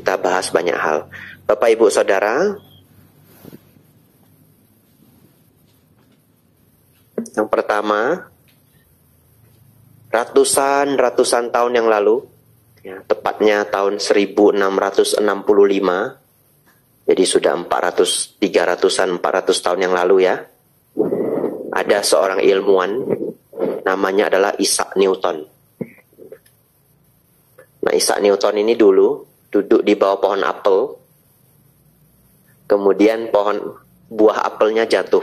kita bahas banyak hal. Bapak Ibu Saudara, yang pertama, ratusan tahun yang lalu, ya, tepatnya tahun 1665, jadi sudah 400 tahun yang lalu ya, ada seorang ilmuwan, namanya adalah Isaac Newton. Nah, Isaac Newton ini dulu duduk di bawah pohon apel, kemudian buah apelnya jatuh.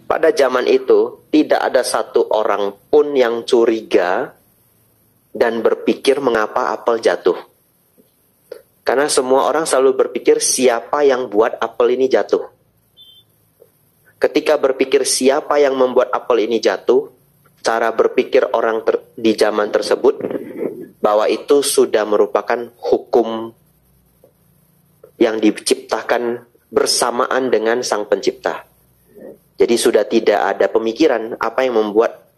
Pada zaman itu, tidak ada satu orang pun yang curiga dan berpikir mengapa apel jatuh. Karena semua orang selalu berpikir siapa yang buat apel ini jatuh. Ketika berpikir siapa yang membuat apel ini jatuh, cara berpikir orang di zaman tersebut, bahwa itu sudah merupakan hukum yang diciptakan bersamaan dengan Sang Pencipta. Jadi sudah tidak ada pemikiran apa yang membuat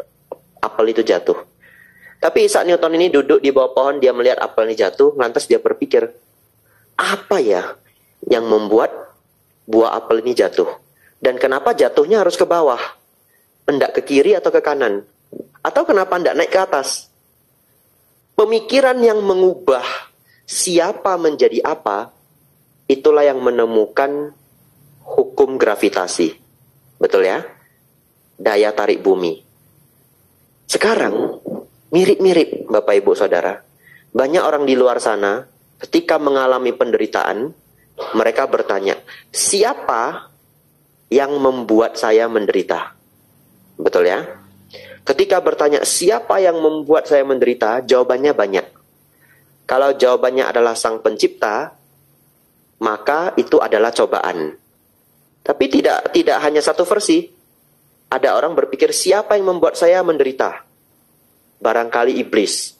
apel itu jatuh. Tapi Isaac Newton ini duduk di bawah pohon, dia melihat apel ini jatuh, lantas dia berpikir, apa ya yang membuat buah apel ini jatuh? Dan kenapa jatuhnya harus ke bawah? Hendak ke kiri atau ke kanan? Atau kenapa hendak naik ke atas? Pemikiran yang mengubah siapa menjadi apa, itulah yang menemukan hukum gravitasi. Betul ya? Daya tarik bumi. Sekarang, mirip-mirip Bapak Ibu Saudara. Banyak orang di luar sana, ketika mengalami penderitaan, mereka bertanya, siapa yang membuat saya menderita? Betul ya? Ketika bertanya, siapa yang membuat saya menderita? Jawabannya banyak. Kalau jawabannya adalah Sang Pencipta, maka itu adalah cobaan. Tapi tidak hanya satu versi. Ada orang berpikir, siapa yang membuat saya menderita? Barangkali iblis,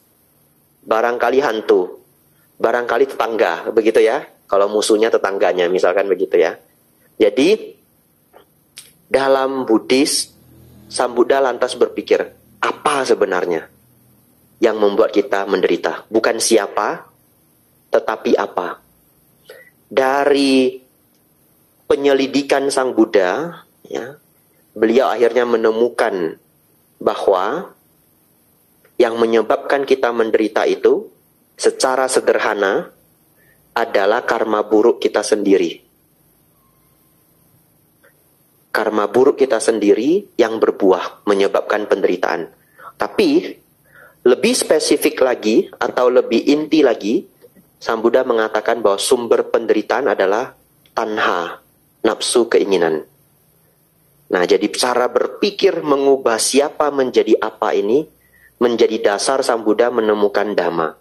barangkali hantu, barangkali tetangga, begitu ya. Kalau musuhnya tetangganya, misalkan begitu ya. Jadi, dalam Buddhis, Sang Buddha lantas berpikir, apa sebenarnya yang membuat kita menderita? Bukan siapa, tetapi apa. Dari penyelidikan Sang Buddha, ya, beliau akhirnya menemukan bahwa yang menyebabkan kita menderita itu, secara sederhana, adalah karma buruk kita sendiri. Karma buruk kita sendiri yang berbuah menyebabkan penderitaan. Tapi lebih spesifik lagi atau lebih inti lagi, Sang Buddha mengatakan bahwa sumber penderitaan adalah tanha, nafsu keinginan. Nah, jadi cara berpikir mengubah siapa menjadi apa ini menjadi dasar Sang Buddha menemukan Dhamma.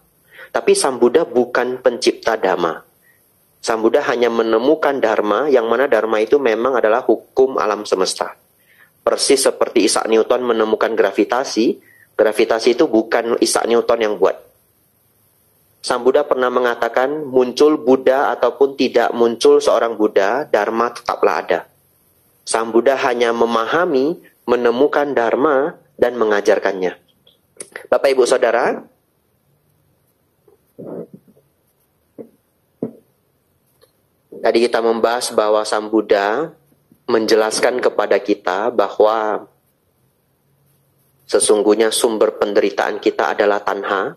Tapi Sang Buddha bukan pencipta Dhamma. Sang Buddha hanya menemukan Dharma, yang mana Dharma itu memang adalah hukum alam semesta. Persis seperti Isaac Newton menemukan gravitasi, gravitasi itu bukan Isaac Newton yang buat. Sang Buddha pernah mengatakan, muncul Buddha ataupun tidak muncul seorang Buddha, Dharma tetaplah ada. Sang Buddha hanya memahami, menemukan Dharma, dan mengajarkannya. Bapak Ibu Saudara, tadi kita membahas bahwa Sang Buddha menjelaskan kepada kita bahwa sesungguhnya sumber penderitaan kita adalah tanha,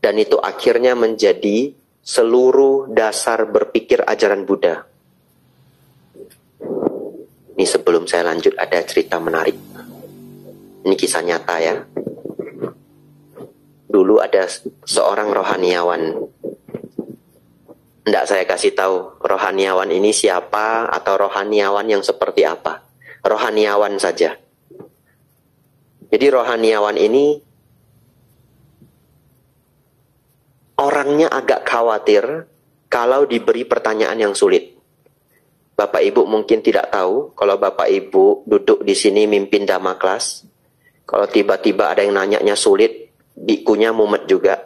dan itu akhirnya menjadi seluruh dasar berpikir ajaran Buddha. Ini sebelum saya lanjut ada cerita menarik. Ini kisah nyata ya. Dulu ada seorang rohaniawan. Tidak saya kasih tahu rohaniawan ini siapa atau rohaniawan yang seperti apa. Rohaniawan saja. Jadi rohaniawan ini orangnya agak khawatir kalau diberi pertanyaan yang sulit. Bapak Ibu mungkin tidak tahu kalau Bapak Ibu duduk di sini mimpin Dhamma kelas. Kalau tiba-tiba ada yang nanyanya sulit, bikunya mumet juga.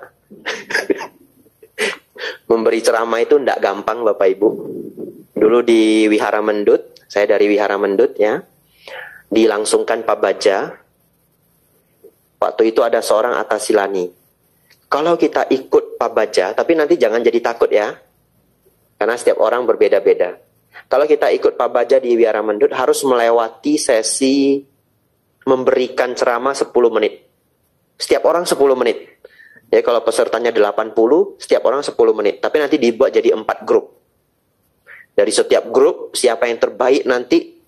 Memberi ceramah itu tidak gampang Bapak Ibu. Dulu di Wihara Mendut, saya dari Wihara Mendut ya, dilangsungkan Pabaja. Waktu itu ada seorang Atasilani. Kalau kita ikut pabaja, tapi nanti jangan jadi takut ya. Karena setiap orang berbeda-beda. Kalau kita ikut pabaja di Wihara Mendut, harus melewati sesi memberikan ceramah 10 menit. Setiap orang 10 menit. Jadi kalau pesertanya 80, setiap orang 10 menit. Tapi nanti dibuat jadi 4 grup. Dari setiap grup, siapa yang terbaik nanti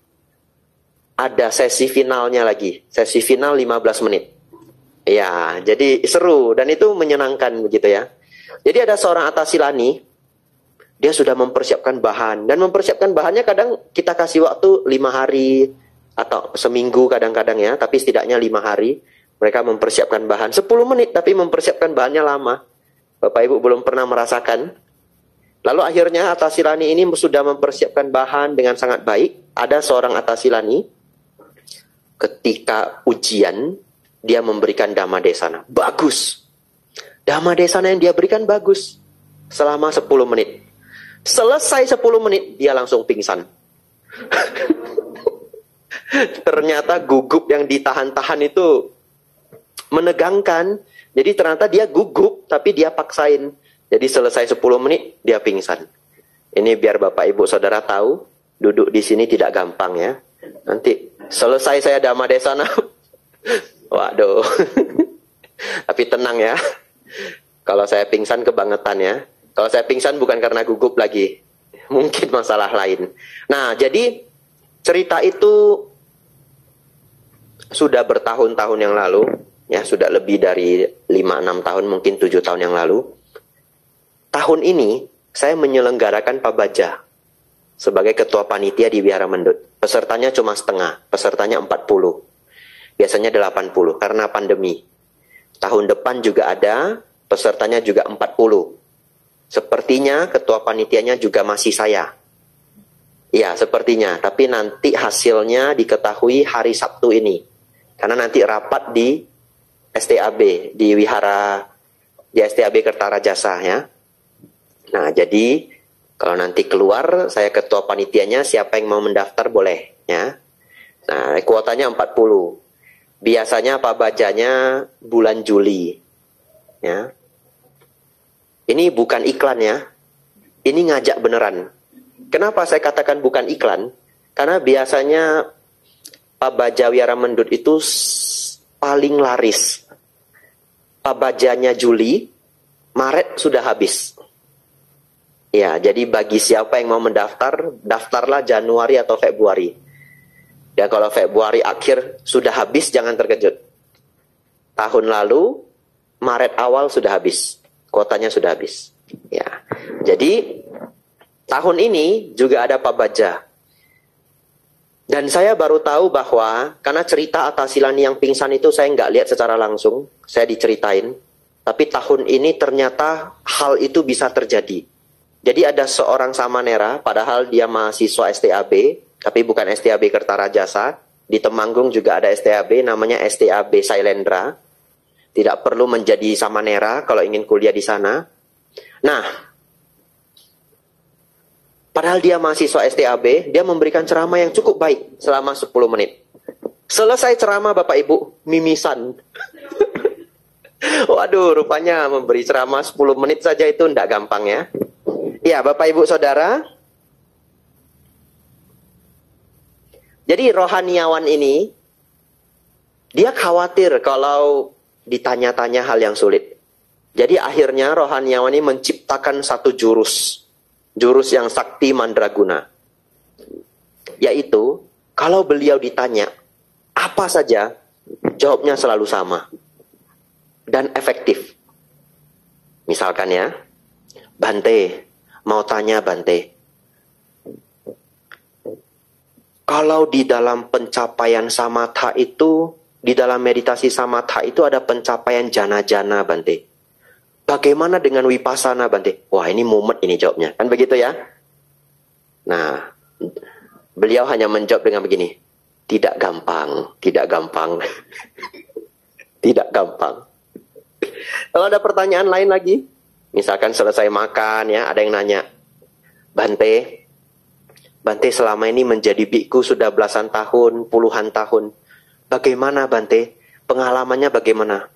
ada sesi finalnya lagi. Sesi final 15 menit. Ya, jadi seru dan itu menyenangkan begitu ya. Jadi ada seorang Atasilani, dia sudah mempersiapkan bahan. Dan mempersiapkan bahannya kadang kita kasih waktu 5 hari atau seminggu kadang-kadang ya. Tapi setidaknya 5 hari mereka mempersiapkan bahan. 10 menit tapi mempersiapkan bahannya lama. Bapak Ibu belum pernah merasakan. Lalu akhirnya Atasilani ini sudah mempersiapkan bahan dengan sangat baik. Ada seorang Atasilani ketika ujian dia memberikan Dhamma Desana. Bagus. Dhamma Desana yang dia berikan bagus. Selama 10 menit. Selesai 10 menit, dia langsung pingsan. Ternyata gugup yang ditahan-tahan itu menegangkan. Jadi ternyata dia gugup, tapi dia paksain. Jadi selesai 10 menit, dia pingsan. Ini biar Bapak Ibu Saudara tahu, duduk di sini tidak gampang ya. Nanti selesai saya Dhamma Desana. Waduh. Tapi tenang ya. Kalau saya pingsan kebangetan ya. Kalau saya pingsan bukan karena gugup lagi. Mungkin masalah lain. Nah, jadi cerita itu sudah bertahun-tahun yang lalu. Ya, sudah lebih dari 5-6 tahun, mungkin 7 tahun yang lalu. Tahun ini, saya menyelenggarakan pabaja sebagai ketua panitia di Wihara Mendut. Pesertanya cuma setengah. Pesertanya 40. Biasanya 80 karena pandemi. Tahun depan juga ada, pesertanya juga 40. Sepertinya ketua panitianya juga masih saya. Ya, sepertinya. Tapi nanti hasilnya diketahui hari Sabtu ini. Karena nanti rapat di STAB, di Wihara, di STAB Kertarajasa ya. Nah, jadi kalau nanti keluar, saya ketua panitianya, siapa yang mau mendaftar boleh ya. Nah, kuotanya 40. Biasanya pabajanya bulan Juli. Ya. Ini bukan iklan ya. Ini ngajak beneran. Kenapa saya katakan bukan iklan? Karena biasanya pabaja Wihara Mendut itu paling laris. Pabajanya Juli, Maret sudah habis. Ya, jadi bagi siapa yang mau mendaftar, daftarlah Januari atau Februari. Ya kalau Februari akhir sudah habis, jangan terkejut. Tahun lalu, Maret awal sudah habis. Kuotanya sudah habis. Ya, jadi tahun ini juga ada pabaja. Dan saya baru tahu bahwa, karena cerita Atasilani yang pingsan itu saya nggak lihat secara langsung. Saya diceritain. Tapi tahun ini ternyata hal itu bisa terjadi. Jadi ada seorang Samanera, padahal dia mahasiswa STAB, tapi bukan STAB Kertarajasa. Di Temanggung juga ada STAB, namanya STAB Sailendra. Tidak perlu menjadi Samanera kalau ingin kuliah di sana. Nah, padahal dia mahasiswa STAB, dia memberikan ceramah yang cukup baik selama 10 menit. Selesai ceramah Bapak Ibu, mimisan. Waduh, rupanya memberi ceramah 10 menit saja itu tidak gampang ya. Ya, Bapak Ibu Saudara. Jadi rohaniawan ini, dia khawatir kalau ditanya-tanya hal yang sulit. Jadi akhirnya rohaniawan ini menciptakan satu jurus. Jurus yang sakti mandraguna. Yaitu, kalau beliau ditanya, apa saja, jawabnya selalu sama. Dan efektif. Misalkan ya, Bante, mau tanya Bante. Kalau di dalam pencapaian samatha itu, di dalam meditasi samatha itu ada pencapaian jana-jana Bante. Bagaimana dengan vipassana Bante? Wah ini mumet ini jawabnya. Kan begitu ya? Nah, beliau hanya menjawab dengan begini. Tidak gampang, tidak gampang. Tidak gampang. Kalau ada pertanyaan lain lagi, misalkan selesai makan ya, ada yang nanya, Bante, Bante selama ini menjadi biku sudah belasan tahun, puluhan tahun. Bagaimana Bante? Pengalamannya bagaimana?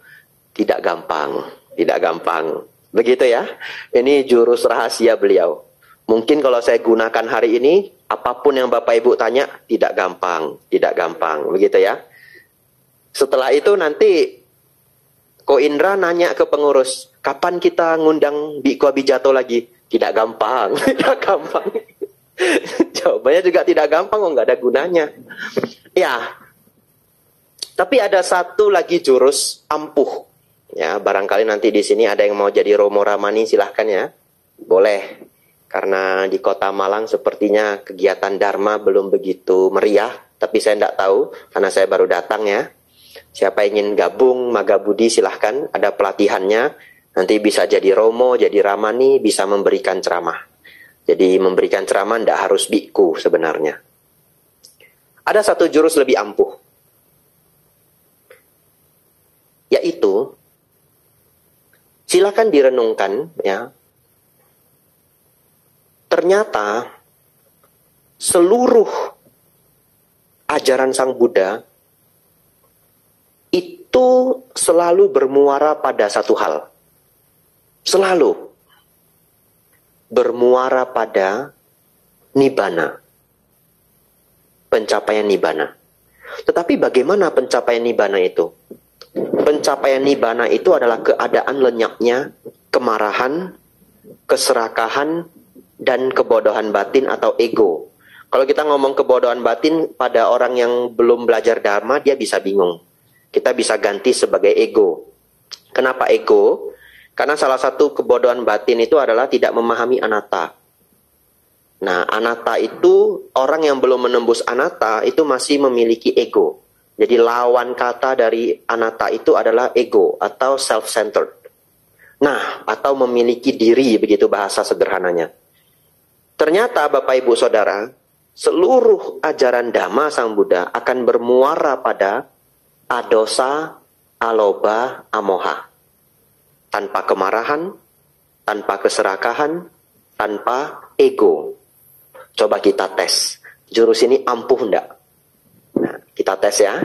Tidak gampang. Tidak gampang. Begitu ya. Ini jurus rahasia beliau. Mungkin kalau saya gunakan hari ini, apapun yang Bapak Ibu tanya, tidak gampang. Tidak gampang. Begitu ya. Setelah itu nanti Ko Indra nanya ke pengurus, kapan kita ngundang Biku Abijato lagi? Tidak gampang. Tidak gampang. Jawabannya juga tidak gampang, nggak ada gunanya. Ya. Tapi ada satu lagi jurus ampuh. Ya, barangkali nanti di sini ada yang mau jadi Romo Ramani, silahkan ya. Boleh. Karena di Kota Malang sepertinya kegiatan Dharma belum begitu meriah. Tapi saya tidak tahu, karena saya baru datang ya. Siapa ingin gabung, Maga Budi silahkan. Ada pelatihannya. Nanti bisa jadi Romo, jadi Ramani, bisa memberikan ceramah. Jadi memberikan ceramah tidak harus biku sebenarnya. Ada satu jurus lebih ampuh. Yaitu, silakan direnungkan ya. Ternyata seluruh ajaran Sang Buddha itu selalu bermuara pada satu hal. Selalu bermuara pada nibbana. Pencapaian nibbana. Tetapi bagaimana pencapaian nibbana itu? Pencapaian nibbana itu adalah keadaan lenyapnya kemarahan, keserakahan, dan kebodohan batin atau ego. Kalau kita ngomong kebodohan batin pada orang yang belum belajar Dharma, dia bisa bingung. Kita bisa ganti sebagai ego. Kenapa ego? Karena salah satu kebodohan batin itu adalah tidak memahami anatta. Nah, anatta itu, orang yang belum menembus anatta itu masih memiliki ego. Jadi lawan kata dari anatta itu adalah ego atau self-centered. Nah, atau memiliki diri, begitu bahasa sederhananya. Ternyata Bapak Ibu Saudara, seluruh ajaran Dhamma Sang Buddha akan bermuara pada adosa, aloba, amoha. Tanpa kemarahan, tanpa keserakahan, tanpa ego. Coba kita tes. Jurus ini ampuh enggak? Nah, kita tes ya.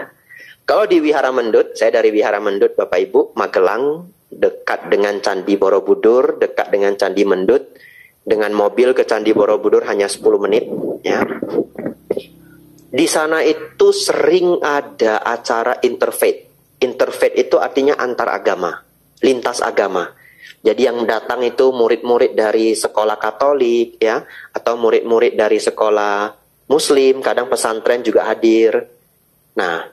Kalau di Wihara Mendut, saya dari Wihara Mendut Bapak Ibu, Magelang, dekat dengan Candi Borobudur, dekat dengan Candi Mendut, dengan mobil ke Candi Borobudur hanya 10 menit. Ya. Di sana itu sering ada acara interfaith. Interfaith itu artinya antar agama, lintas agama. Jadi yang datang itu murid-murid dari sekolah Katolik, ya, atau murid-murid dari sekolah Muslim, kadang pesantren juga hadir. Nah,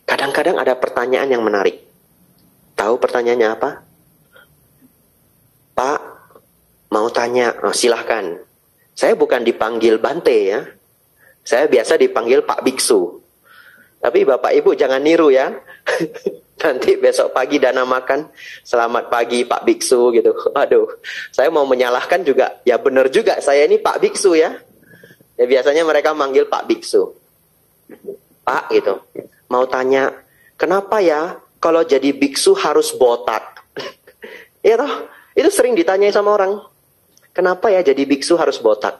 kadang-kadang ada pertanyaan yang menarik. Tahu pertanyaannya apa? Pak, mau tanya, oh, silahkan. Saya bukan dipanggil Bante ya. Saya biasa dipanggil Pak Biksu. Tapi Bapak Ibu jangan niru ya. Nanti besok pagi dana makan, selamat pagi Pak Biksu gitu. Aduh, saya mau menyalahkan juga. Ya benar juga, saya ini Pak Biksu ya. Ya biasanya mereka manggil Pak Biksu. Pak gitu. Mau tanya, kenapa ya kalau jadi biksu harus botak? Ya toh, itu sering ditanyai sama orang. Kenapa ya jadi biksu harus botak?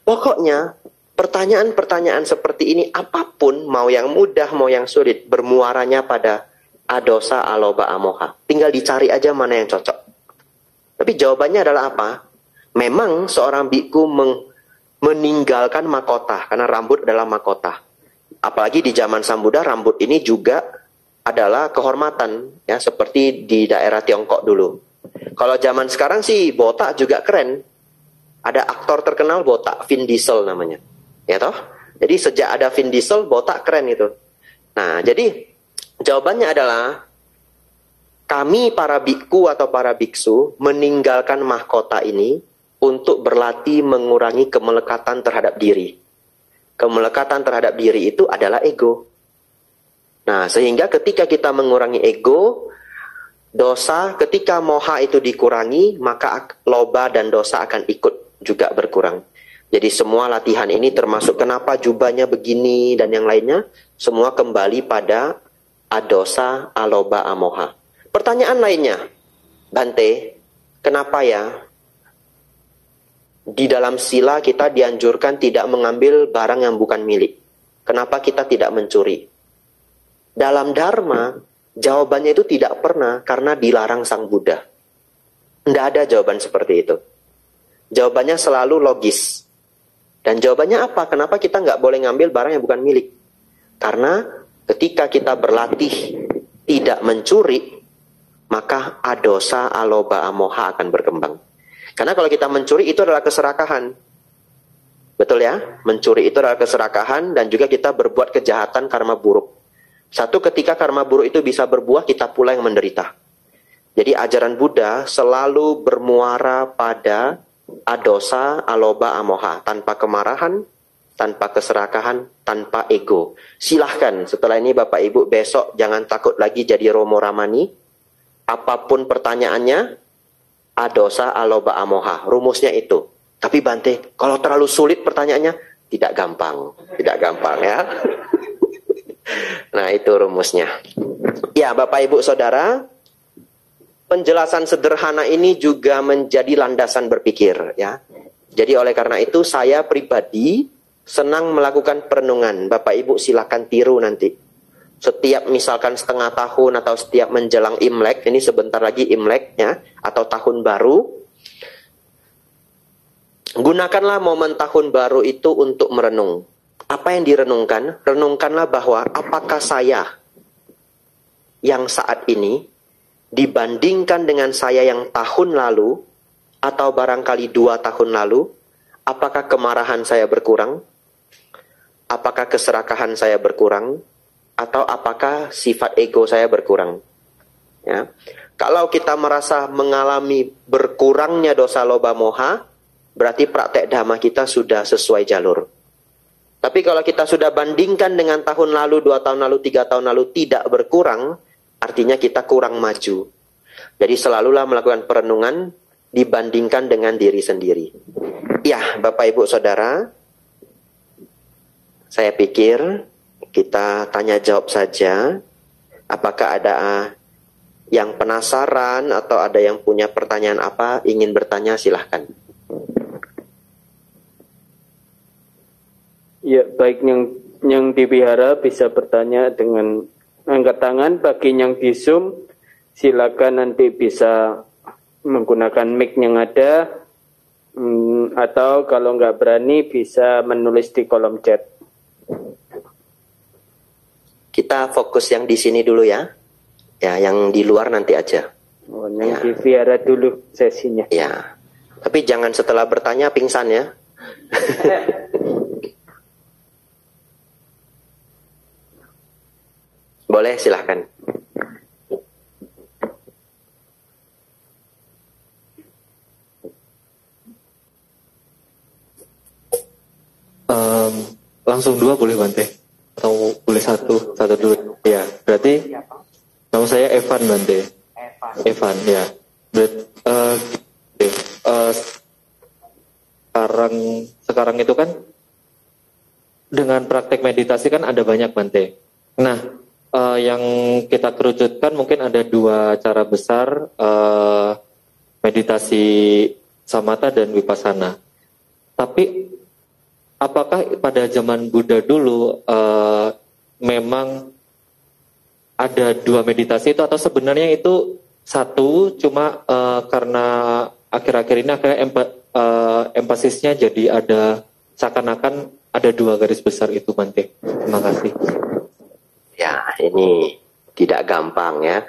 Pokoknya pertanyaan-pertanyaan seperti ini apapun, mau yang mudah, mau yang sulit, bermuaranya pada adosa, aloba, amoha. Tinggal dicari aja mana yang cocok. Tapi jawabannya adalah apa? Memang seorang biku meninggalkan mahkota, karena rambut adalah mahkota. Apalagi di zaman Sang Buddha, rambut ini juga adalah kehormatan, ya, seperti di daerah Tiongkok dulu. Kalau zaman sekarang sih botak juga keren. Ada aktor terkenal botak, Vin Diesel namanya. Ya toh? Jadi sejak ada Vin Diesel, botak keren itu. Nah, jadi jawabannya adalah kami para biku atau para biksu meninggalkan mahkota ini untuk berlatih mengurangi kemelekatan terhadap diri. Kemelekatan terhadap diri itu adalah ego. Nah, sehingga ketika kita mengurangi ego, dosa, ketika moha itu dikurangi, maka loba dan dosa akan ikut juga berkurang. Jadi semua latihan ini termasuk kenapa jubahnya begini dan yang lainnya, semua kembali pada adosa, aloba, amoha. Pertanyaan lainnya, Bante, kenapa ya di dalam sila kita dianjurkan tidak mengambil barang yang bukan milik? Kenapa kita tidak mencuri? Dalam Dharma Jawabannya itu tidak pernah, karena dilarang Sang Buddha. Tidak ada jawaban seperti itu. Jawabannya selalu logis. Dan jawabannya apa? Kenapa kita nggak boleh ngambil barang yang bukan milik? Karena ketika kita berlatih tidak mencuri, maka adosa, aloba, amoha akan berkembang. Karena kalau kita mencuri itu adalah keserakahan. Betul ya? Mencuri itu adalah keserakahan, dan juga kita berbuat kejahatan karma buruk. Satu ketika karma buruk itu bisa berbuah, kita pula yang menderita. Jadi ajaran Buddha selalu bermuara pada adosa, aloba, amoha. Tanpa kemarahan, tanpa keserakahan, tanpa ego. Silahkan setelah ini Bapak Ibu besok jangan takut lagi jadi Romo Ramani. Apapun pertanyaannya, adosa, aloba, amoha. Rumusnya itu. Tapi Bante, kalau terlalu sulit pertanyaannya, tidak gampang. Tidak gampang ya. Nah, itu rumusnya. Ya, Bapak Ibu Saudara, penjelasan sederhana ini juga menjadi landasan berpikir ya. Jadi oleh karena itu saya pribadi senang melakukan perenungan. Bapak Ibu silakan tiru nanti. Setiap misalkan setengah tahun atau setiap menjelang Imlek, ini sebentar lagi Imlek ya, atau tahun baru, gunakanlah momen tahun baru itu untuk merenung. Apa yang direnungkan? Renungkanlah bahwa apakah saya yang saat ini dibandingkan dengan saya yang tahun lalu, atau barangkali 2 tahun lalu, apakah kemarahan saya berkurang? Apakah keserakahan saya berkurang? Atau apakah sifat ego saya berkurang? Ya. Kalau kita merasa mengalami berkurangnya dosa loba moha, berarti praktek dhamma kita sudah sesuai jalur. Tapi kalau kita sudah bandingkan dengan tahun lalu, 2 tahun lalu, 3 tahun lalu tidak berkurang, artinya kita kurang maju. Jadi selalulah melakukan perenungan dibandingkan dengan diri sendiri. Ya, Bapak Ibu Saudara, saya pikir kita tanya jawab saja. Apakah ada yang penasaran atau ada yang punya pertanyaan apa, ingin bertanya, silahkan. Ya, baik yang di wihara bisa bertanya dengan angkat tangan. Bagi yang di Zoom, silakan nanti bisa menggunakan mic yang ada, atau kalau nggak berani bisa menulis di kolom chat. Kita fokus yang di sini dulu ya. Ya, yang di luar nanti aja. Oh, yang di wihara dulu sesinya. Ya. Tapi jangan setelah bertanya pingsan ya. Boleh, silahkan. Langsung 2 boleh Bante? Atau boleh satu dulu? Ya, berarti nama saya Evan Bante. Evan, ya. Sekarang itu kan dengan praktek meditasi kan ada banyak Bante. Nah, yang kita kerucutkan mungkin ada 2 cara besar, meditasi samatha dan vipassana. Tapi apakah pada zaman Buddha dulu memang ada 2 meditasi itu, atau sebenarnya itu satu, cuma karena akhir-akhir ini empasisnya jadi ada seakan-akan ada 2 garis besar itu Bante. Terima kasih. Ya, ini tidak gampang ya.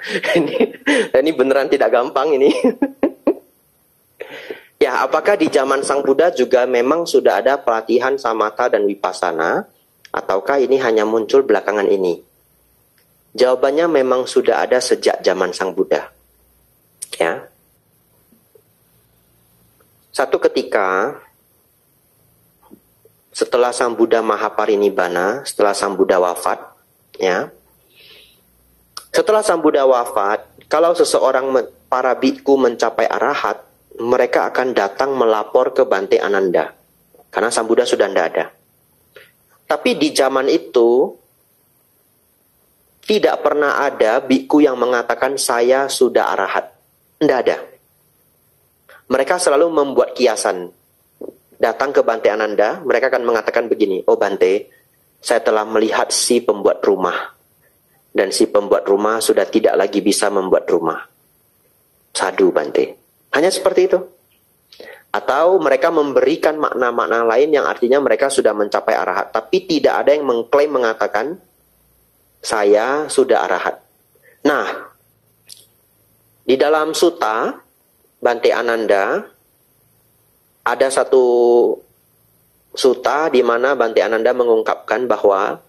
Ini beneran tidak gampang ini. Ya, apakah di zaman Sang Buddha juga memang sudah ada pelatihan samatha dan vipassana, ataukah ini hanya muncul belakangan ini? Jawabannya memang sudah ada sejak zaman Sang Buddha. Ya. Satu ketika setelah Sang Buddha Mahaparinibbana, setelah Sang Buddha wafat, ya. Setelah Sang Buddha wafat, kalau seseorang para bhikkhu mencapai arahat, mereka akan datang melapor ke Bante Ananda. Karena Sang Buddha sudah tidak ada. Tapi di zaman itu, tidak pernah ada bhikkhu yang mengatakan saya sudah arahat. Tidak ada. Mereka selalu membuat kiasan. Datang ke Bante Ananda, mereka akan mengatakan begini, oh Bante, saya telah melihat si pembuat rumah. dan si pembuat rumah sudah tidak lagi bisa membuat rumah. Sadu Bante. Hanya seperti itu. Atau mereka memberikan makna-makna lain yang artinya mereka sudah mencapai arahat. Tapi tidak ada yang mengklaim mengatakan, saya sudah arahat. Nah, di dalam sutta, Bante Ananda, ada satu sutta di mana Bante Ananda mengungkapkan bahwa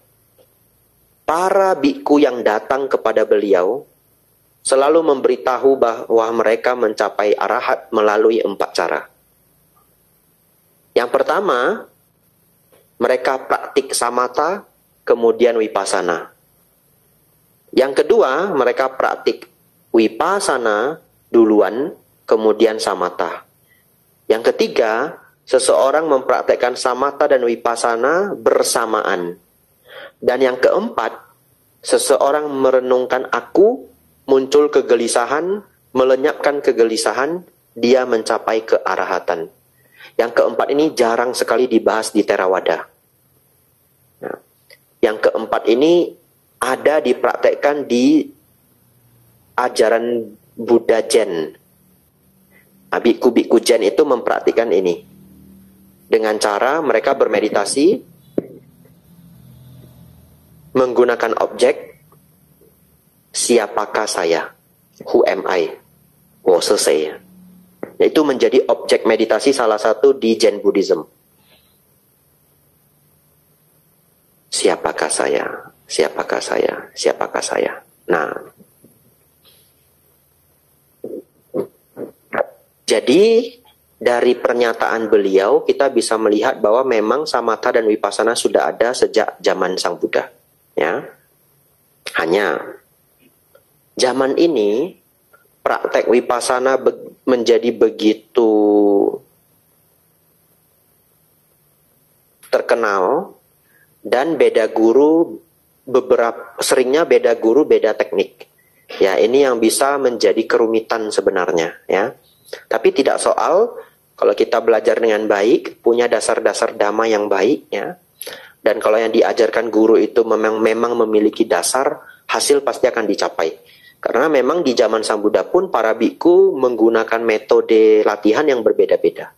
para biku yang datang kepada beliau selalu memberitahu bahwa mereka mencapai arahat melalui 4 cara. Yang pertama, mereka praktik samatha, kemudian vipassana. Yang kedua, mereka praktik vipassana duluan, kemudian samatha. Yang ketiga, seseorang mempraktekkan samatha dan vipassana bersamaan. Dan yang keempat, seseorang merenungkan aku, muncul kegelisahan, melenyapkan kegelisahan, dia mencapai kearahatan. Yang keempat ini jarang sekali dibahas di Theravada. Nah, yang keempat ini ada dipraktekkan di ajaran Buddha Zen. Biku-biku Zen itu mempraktikkan ini. Dengan cara mereka bermeditasi, menggunakan objek, siapakah saya? Who am I? Saya. Itu menjadi objek meditasi salah satu di Zen Buddhism. Siapakah saya? Siapakah saya? Siapakah saya? Nah, jadi dari pernyataan beliau kita bisa melihat bahwa memang samatha dan vipassana sudah ada sejak zaman Sang Buddha. Ya, hanya zaman ini praktek vipassana menjadi begitu terkenal dan beda guru, seringnya beda guru, beda teknik. Ya, ini yang bisa menjadi kerumitan sebenarnya, ya. Tapi tidak soal kalau kita belajar dengan baik, punya dasar-dasar dhamma yang baik, ya. Dan kalau yang diajarkan guru itu memang memiliki dasar, hasil pasti akan dicapai. Karena memang di zaman Sang Buddha pun para biku menggunakan metode latihan yang berbeda-beda.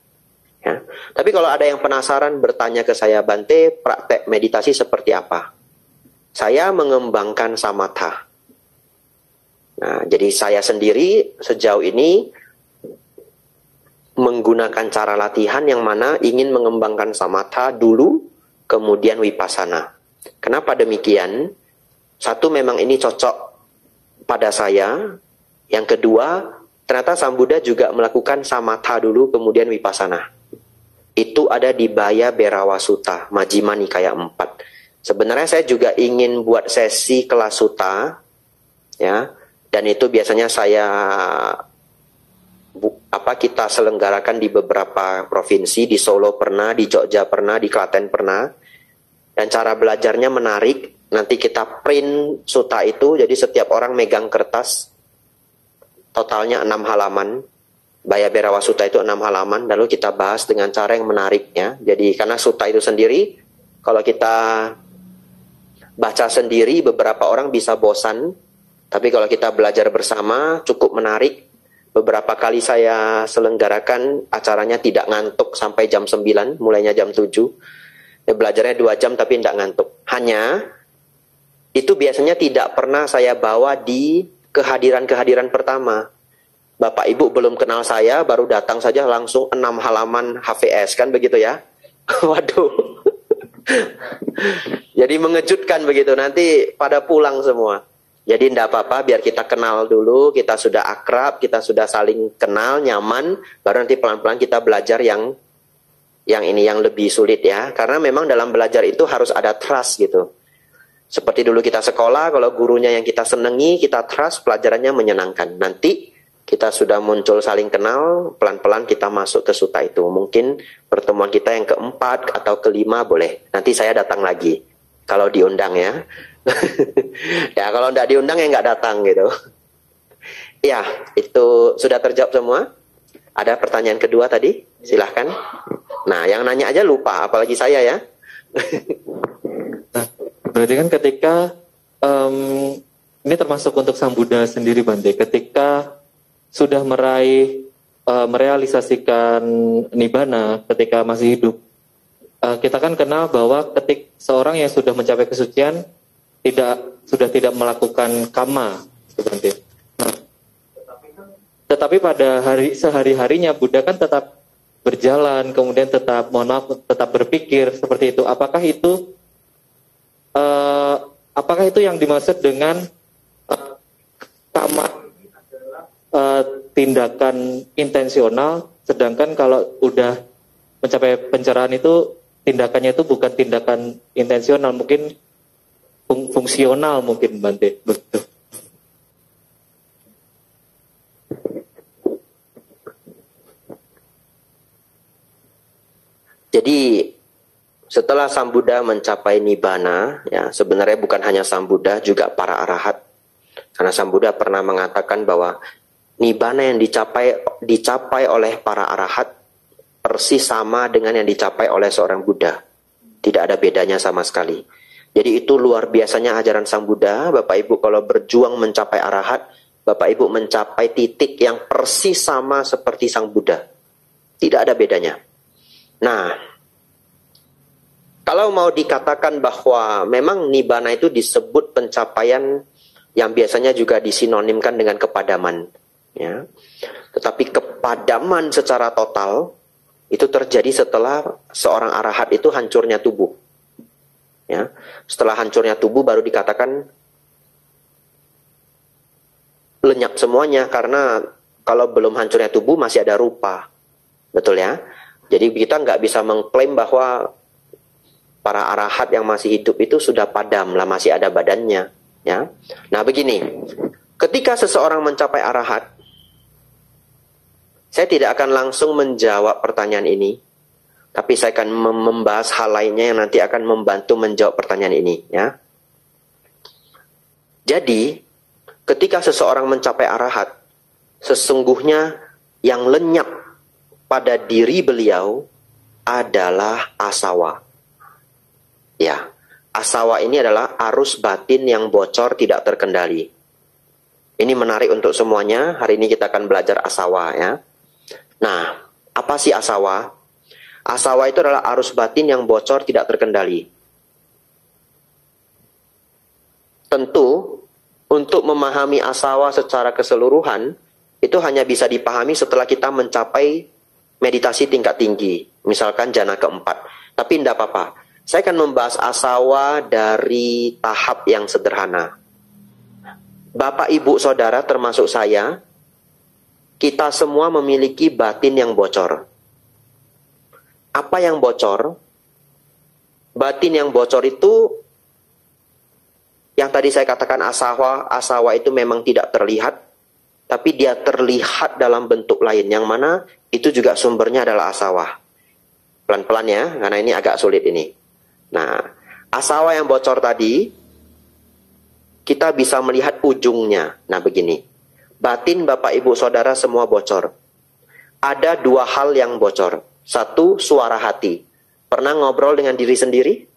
Ya. Tapi kalau ada yang penasaran bertanya ke saya, Bante, praktek meditasi seperti apa? Saya mengembangkan samatha. Nah, jadi saya sendiri sejauh ini menggunakan cara latihan yang mana ingin mengembangkan samatha dulu, kemudian vipassana. Kenapa demikian? Satu, memang ini cocok pada saya. Yang kedua, ternyata Sang Buddha juga melakukan samatha dulu, kemudian vipassana. Itu ada di Baya Berawa Sutta, Majjhima Nikaya 4. Sebenarnya saya juga ingin buat sesi kelas sutta, ya, dan itu biasanya kita selenggarakan di beberapa provinsi, di Solo pernah, di Jogja pernah, di Klaten pernah. Dan cara belajarnya menarik. Nanti kita print sutta itu, jadi setiap orang megang kertas, totalnya 6 halaman. Baya Berawa Sutta itu 6 halaman, lalu kita bahas dengan cara yang menariknya. Jadi karena sutta itu sendiri, kalau kita baca sendiri, beberapa orang bisa bosan. Tapi kalau kita belajar bersama, cukup menarik. Beberapa kali saya selenggarakan acaranya tidak ngantuk sampai jam 9, mulainya jam 7. Ya, belajarnya 2 jam tapi tidak ngantuk. Hanya itu biasanya tidak pernah saya bawa di kehadiran-kehadiran pertama. Bapak Ibu belum kenal saya, baru datang saja langsung 6 halaman HVS, kan begitu ya? Waduh. Jadi mengejutkan begitu, nanti pada pulang semua. Jadi tidak apa-apa, biar kita kenal dulu, kita sudah akrab, kita sudah saling kenal, nyaman, baru nanti pelan-pelan kita belajar yang lebih sulit ya. Karena memang dalam belajar itu harus ada trust gitu. Seperti dulu kita sekolah, kalau gurunya yang kita senangi, kita trust, pelajarannya menyenangkan. Nanti kita sudah muncul saling kenal, pelan-pelan kita masuk ke sutta itu. Mungkin pertemuan kita yang keempat atau kelima boleh. Nanti saya datang lagi, kalau diundang ya. Ya kalau tidak diundang ya nggak datang gitu. Ya, itu sudah terjawab semua. Ada pertanyaan kedua tadi? Silahkan. Nah, yang nanya aja lupa, apalagi saya ya. Nah, berarti kan ketika ini termasuk untuk Sang Buddha sendiri, Bante. Ketika sudah merealisasikan nibbana ketika masih hidup, kita kan kenal bahwa ketika seorang yang sudah mencapai kesucian sudah tidak melakukan kama, Bante. Nah, tetapi pada sehari-harinya Buddha kan tetap berjalan, kemudian tetap berpikir seperti itu. Apakah itu yang dimaksud dengan kama tindakan intensional, sedangkan kalau udah mencapai pencerahan itu tindakannya itu bukan tindakan intensional, mungkin fungsional mungkin, Bante. Betul. Jadi setelah Sang Buddha mencapai nibbana, ya sebenarnya bukan hanya Sang Buddha, juga para arahat. Karena Sang Buddha pernah mengatakan bahwa nibbana yang dicapai oleh para arahat persis sama dengan yang dicapai oleh seorang Buddha. Tidak ada bedanya sama sekali. Jadi itu luar biasanya ajaran Sang Buddha. Bapak Ibu kalau berjuang mencapai arahat, Bapak Ibu mencapai titik yang persis sama seperti Sang Buddha. Tidak ada bedanya. Nah, kalau mau dikatakan bahwa memang nibbana itu disebut pencapaian yang biasanya juga disinonimkan dengan kepadaman, ya. Tetapi kepadaman secara total itu terjadi setelah seorang arahat itu hancurnya tubuh, ya. Setelah hancurnya tubuh baru dikatakan lenyap semuanya, karena kalau belum hancurnya tubuh masih ada rupa, betul ya. Jadi kita nggak bisa mengklaim bahwa para arahat yang masih hidup itu sudah padam lah, masih ada badannya, ya. Nah begini, ketika seseorang mencapai arahat, saya tidak akan langsung menjawab pertanyaan ini, tapi saya akan membahas hal lainnya yang nanti akan membantu menjawab pertanyaan ini, ya. Jadi ketika seseorang mencapai arahat, sesungguhnya yang lenyap pada diri beliau adalah asawa. Ya, asawa ini adalah arus batin yang bocor tidak terkendali. Ini menarik untuk semuanya. Hari ini kita akan belajar asawa, ya. Nah, apa sih asawa? Asawa itu adalah arus batin yang bocor tidak terkendali. Tentu, untuk memahami asawa secara keseluruhan, itu hanya bisa dipahami setelah kita mencapai meditasi tingkat tinggi, misalkan jana keempat. Tapi tidak apa-apa, saya akan membahas asawa dari tahap yang sederhana. Bapak, Ibu, Saudara, termasuk saya, kita semua memiliki batin yang bocor. Apa yang bocor? Batin yang bocor itu, yang tadi saya katakan asawa itu memang tidak terlihat, tapi dia terlihat dalam bentuk lain, yang mana itu juga sumbernya adalah asawa. Pelan-pelan ya, karena ini agak sulit ini. Nah, asawa yang bocor tadi, kita bisa melihat ujungnya. Nah begini, batin Bapak Ibu Saudara semua bocor. Ada dua hal yang bocor. Satu, suara hati. Pernah ngobrol dengan diri sendiri?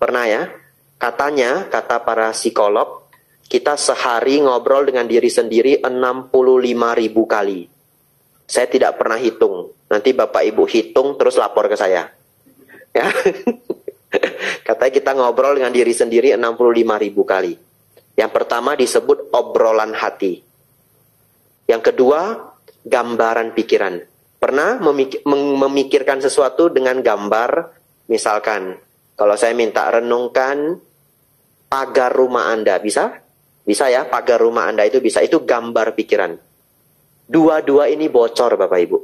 Pernah ya? Katanya, kata para psikolog, kita sehari ngobrol dengan diri sendiri 65.000 kali. Saya tidak pernah hitung. Nanti Bapak Ibu hitung terus lapor ke saya. Ya. Katanya kita ngobrol dengan diri sendiri 65.000 kali. Yang pertama disebut obrolan hati. Yang kedua, gambaran pikiran. Pernah memikirkan sesuatu dengan gambar? Misalkan, kalau saya minta renungkan pagar rumah Anda, bisa? Bisa ya, pagar rumah Anda itu bisa. Itu gambar pikiran. Dua-dua ini bocor Bapak Ibu.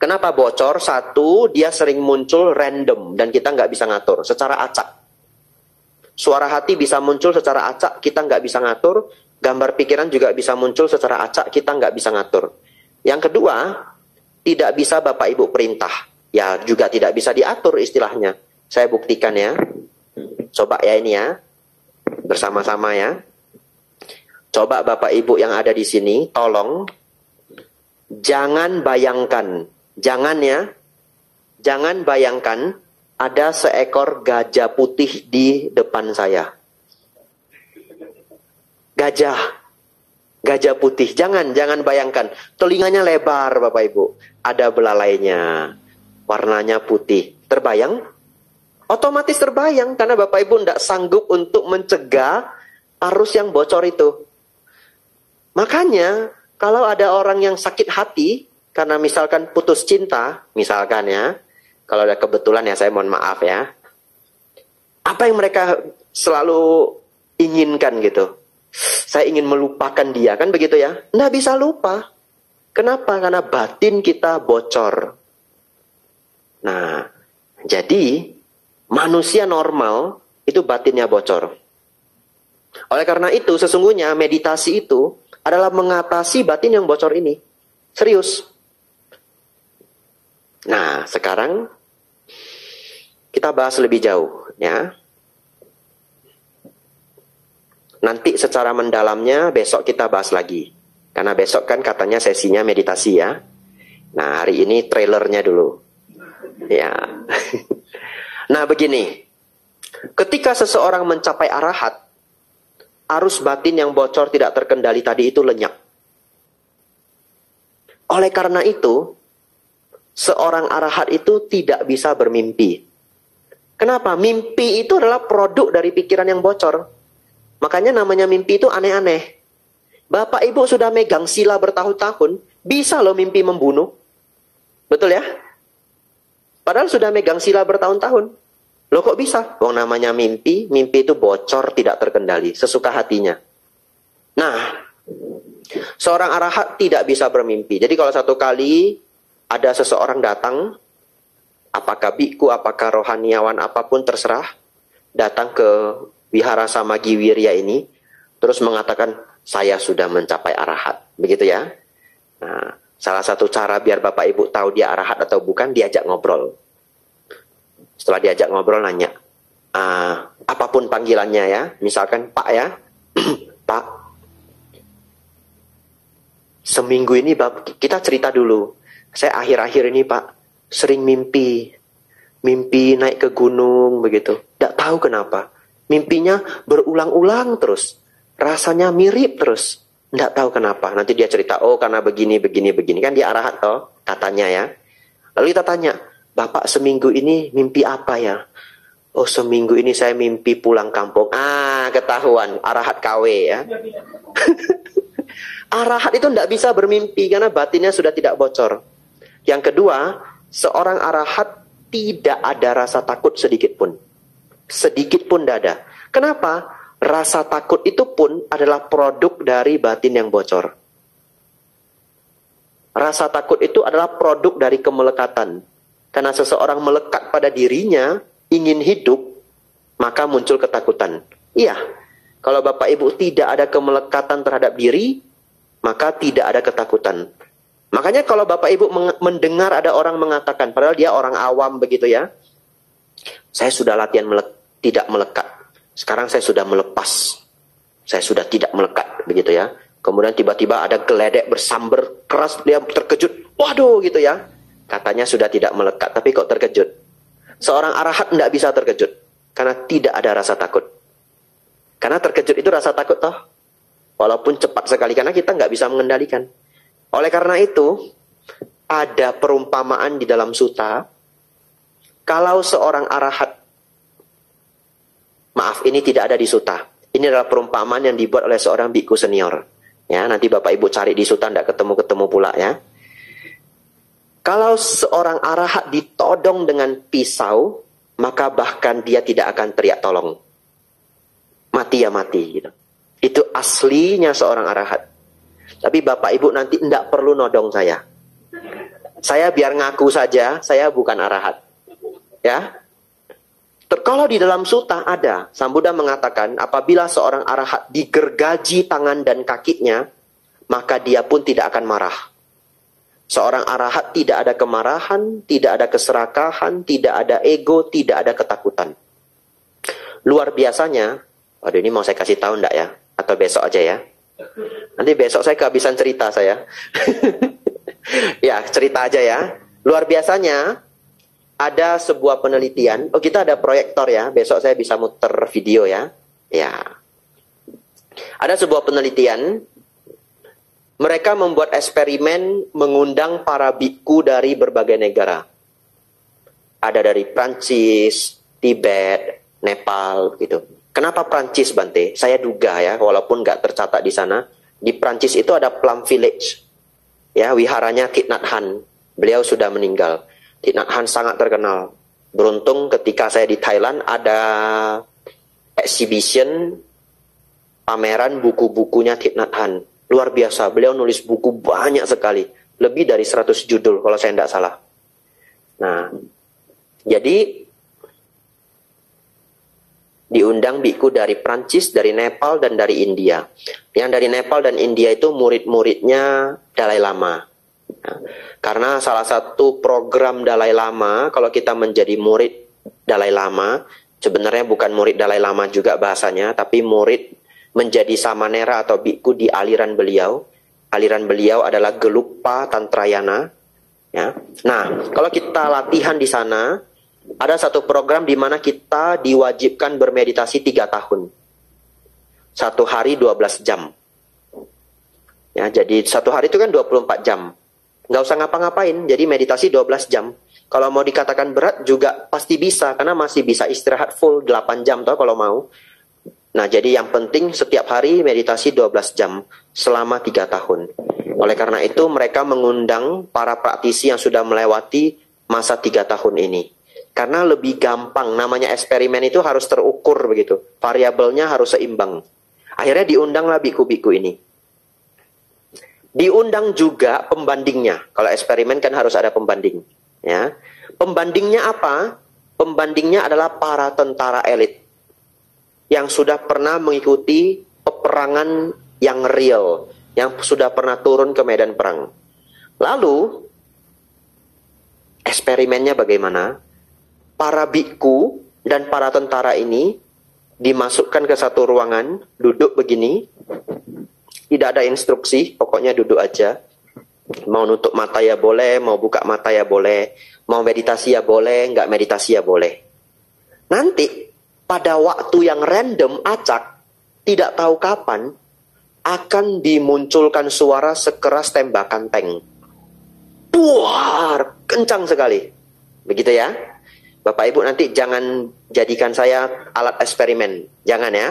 Kenapa bocor? Satu, dia sering muncul random dan kita nggak bisa ngatur, secara acak. Suara hati bisa muncul secara acak, kita nggak bisa ngatur. Gambar pikiran juga bisa muncul secara acak, kita nggak bisa ngatur. Yang kedua, tidak bisa Bapak Ibu perintah. Ya, juga tidak bisa diatur istilahnya. Saya buktikan ya. Coba ya ini ya. Bersama-sama ya. Coba Bapak Ibu yang ada di sini, tolong jangan bayangkan, jangan bayangkan ada seekor gajah putih di depan saya. Gajah putih. Jangan bayangkan. Telinganya lebar Bapak Ibu. Ada belalainya. Warnanya putih. Terbayang? Otomatis terbayang. Karena Bapak Ibu tidak sanggup untuk mencegah arus yang bocor itu. Makanya, kalau ada orang yang sakit hati, karena misalkan putus cinta, misalkan ya, kalau ada kebetulan ya, saya mohon maaf ya. Apa yang mereka selalu inginkan gitu? Saya ingin melupakan dia, kan begitu ya? Nggak bisa lupa. Kenapa? Karena batin kita bocor. Nah, jadi manusia normal itu batinnya bocor. Oleh karena itu, sesungguhnya meditasi itu adalah mengatasi batin yang bocor ini. Serius. Nah, sekarang kita bahas lebih jauh ya. Nanti secara mendalamnya besok kita bahas lagi. Karena besok kan katanya sesinya meditasi ya. Nah, hari ini trailernya dulu. Ya. Nah, begini. Ketika seseorang mencapai arahat, arus batin yang bocor tidak terkendali tadi itu lenyap. Oleh karena itu, seorang arahat itu tidak bisa bermimpi. Kenapa? Mimpi itu adalah produk dari pikiran yang bocor. Makanya namanya mimpi itu aneh-aneh. Bapak Ibu sudah megang sila bertahun-tahun, bisa loh mimpi membunuh. Betul ya? Padahal sudah megang sila bertahun-tahun. Loh kok bisa? Wong namanya mimpi itu bocor tidak terkendali, sesuka hatinya. Nah, seorang arahat tidak bisa bermimpi. Jadi kalau satu kali ada seseorang datang, apakah biku, apakah rohaniawan, apapun terserah, datang ke Wihara Samagi Wirya ini, terus mengatakan, saya sudah mencapai arahat. Begitu ya. Nah, salah satu cara biar Bapak Ibu tahu dia arahat atau bukan, diajak ngobrol. Setelah diajak ngobrol, nanya, apapun panggilannya ya, misalkan Pak ya, Pak, seminggu ini kita cerita dulu. Saya akhir-akhir ini Pak, sering mimpi naik ke gunung begitu. Tidak tahu kenapa. Mimpinya berulang-ulang terus. Rasanya mirip terus. Tidak tahu kenapa. Nanti dia cerita, oh karena begini. Kan dia arahat toh, katanya ya. Lalu kita tanya, Bapak seminggu ini mimpi apa ya? Oh seminggu ini saya mimpi pulang kampung. Ketahuan. Arahat KW ya. Arahat itu tidak bisa bermimpi karena batinnya sudah tidak bocor. Yang kedua, seorang arahat tidak ada rasa takut sedikit pun. Sedikit pun tidak ada. Kenapa? Rasa takut itu pun adalah produk dari batin yang bocor. Rasa takut itu adalah produk dari kemelekatan. Karena seseorang melekat pada dirinya, ingin hidup, maka muncul ketakutan. Iya, kalau Bapak Ibu tidak ada kemelekatan terhadap diri, maka tidak ada ketakutan. Makanya kalau Bapak Ibu mendengar ada orang mengatakan, padahal dia orang awam begitu ya, saya sudah latihan tidak melekat. Sekarang saya sudah melepas. Saya sudah tidak melekat begitu ya. Kemudian tiba-tiba ada geledek bersambar keras, dia terkejut. Waduh gitu ya. Katanya sudah tidak melekat, tapi kok terkejut. Seorang arahat tidak bisa terkejut. Karena tidak ada rasa takut. Karena terkejut itu rasa takut toh. Walaupun cepat sekali, karena kita nggak bisa mengendalikan. Oleh karena itu, ada perumpamaan di dalam sutta. Kalau seorang arahat, maaf, ini tidak ada di sutta. Ini adalah perumpamaan yang dibuat oleh seorang biku senior. Ya, nanti Bapak Ibu cari di sutta, tidak ketemu-ketemu pula ya. Kalau seorang arahat ditodong dengan pisau, maka bahkan dia tidak akan teriak tolong. Mati ya mati gitu. Itu aslinya seorang arahat. Tapi Bapak Ibu nanti tidak perlu nodong saya. Saya biar ngaku saja, saya bukan arahat. Ya. Kalau di dalam sutta ada, Sang Buddha mengatakan, apabila seorang arahat digergaji tangan dan kakinya, maka dia pun tidak akan marah. Seorang arahat tidak ada kemarahan, tidak ada keserakahan, tidak ada ego, tidak ada ketakutan. Luar biasanya, waduh ini mau saya kasih tahu enggak ya? Atau besok aja ya? Nanti besok saya kehabisan cerita saya. Ya, cerita aja ya. Luar biasanya, ada sebuah penelitian. Oh, kita ada proyektor ya. Besok saya bisa muter video ya. Ya. Ada sebuah penelitian, mereka membuat eksperimen mengundang para biku dari berbagai negara. Ada dari Prancis, Tibet, Nepal, gitu. Kenapa Prancis, Bante? Saya duga ya, walaupun nggak tercatat di sana. Di Prancis itu ada Plum Village, ya, wiharanya Thich Nhat Hanh. Beliau sudah meninggal. Thich Nhat Hanh sangat terkenal. Beruntung ketika saya di Thailand ada exhibition pameran buku-bukunya Thich Nhat Hanh. Luar biasa, beliau nulis buku banyak sekali. Lebih dari 100 judul kalau saya tidak salah. Nah, jadi diundang biku dari Prancis, dari Nepal, dan dari India. Yang dari Nepal dan India itu murid-muridnya Dalai Lama. Nah, karena salah satu program Dalai Lama, kalau kita menjadi murid Dalai Lama, sebenarnya bukan murid Dalai Lama juga bahasanya, tapi murid menjadi samanera atau biku di aliran beliau. Aliran beliau adalah Gelugpa Tantrayana. Ya. Nah, kalau kita latihan di sana, ada satu program di mana kita diwajibkan bermeditasi 3 tahun. 1 hari 12 jam. Ya, jadi 1 hari itu kan 24 jam. Nggak usah ngapa-ngapain, jadi meditasi 12 jam. Kalau mau dikatakan berat juga pasti bisa, karena masih bisa istirahat full 8 jam toh kalau mau. Nah, jadi yang penting setiap hari meditasi 12 jam selama 3 tahun. Oleh karena itu mereka mengundang para praktisi yang sudah melewati masa 3 tahun ini. Karena lebih gampang, namanya eksperimen itu harus terukur begitu. Variabelnya harus seimbang. Akhirnya diundanglah biku-biku ini. Diundang juga pembandingnya. Kalau eksperimen kan harus ada pembanding. Ya. Pembandingnya apa? Pembandingnya adalah para tentara elit. Yang sudah pernah mengikuti peperangan yang real. Yang sudah pernah turun ke medan perang. Lalu, eksperimennya bagaimana? Para biku dan para tentara ini dimasukkan ke satu ruangan, duduk begini, tidak ada instruksi, pokoknya duduk aja. Mau nutup mata ya boleh, mau buka mata ya boleh, mau meditasi ya boleh, nggak meditasi ya boleh. Nanti, pada waktu yang random, acak, tidak tahu kapan, akan dimunculkan suara sekeras tembakan tank. Buar, kencang sekali. Begitu ya. Bapak Ibu nanti jangan jadikan saya alat eksperimen. Jangan ya.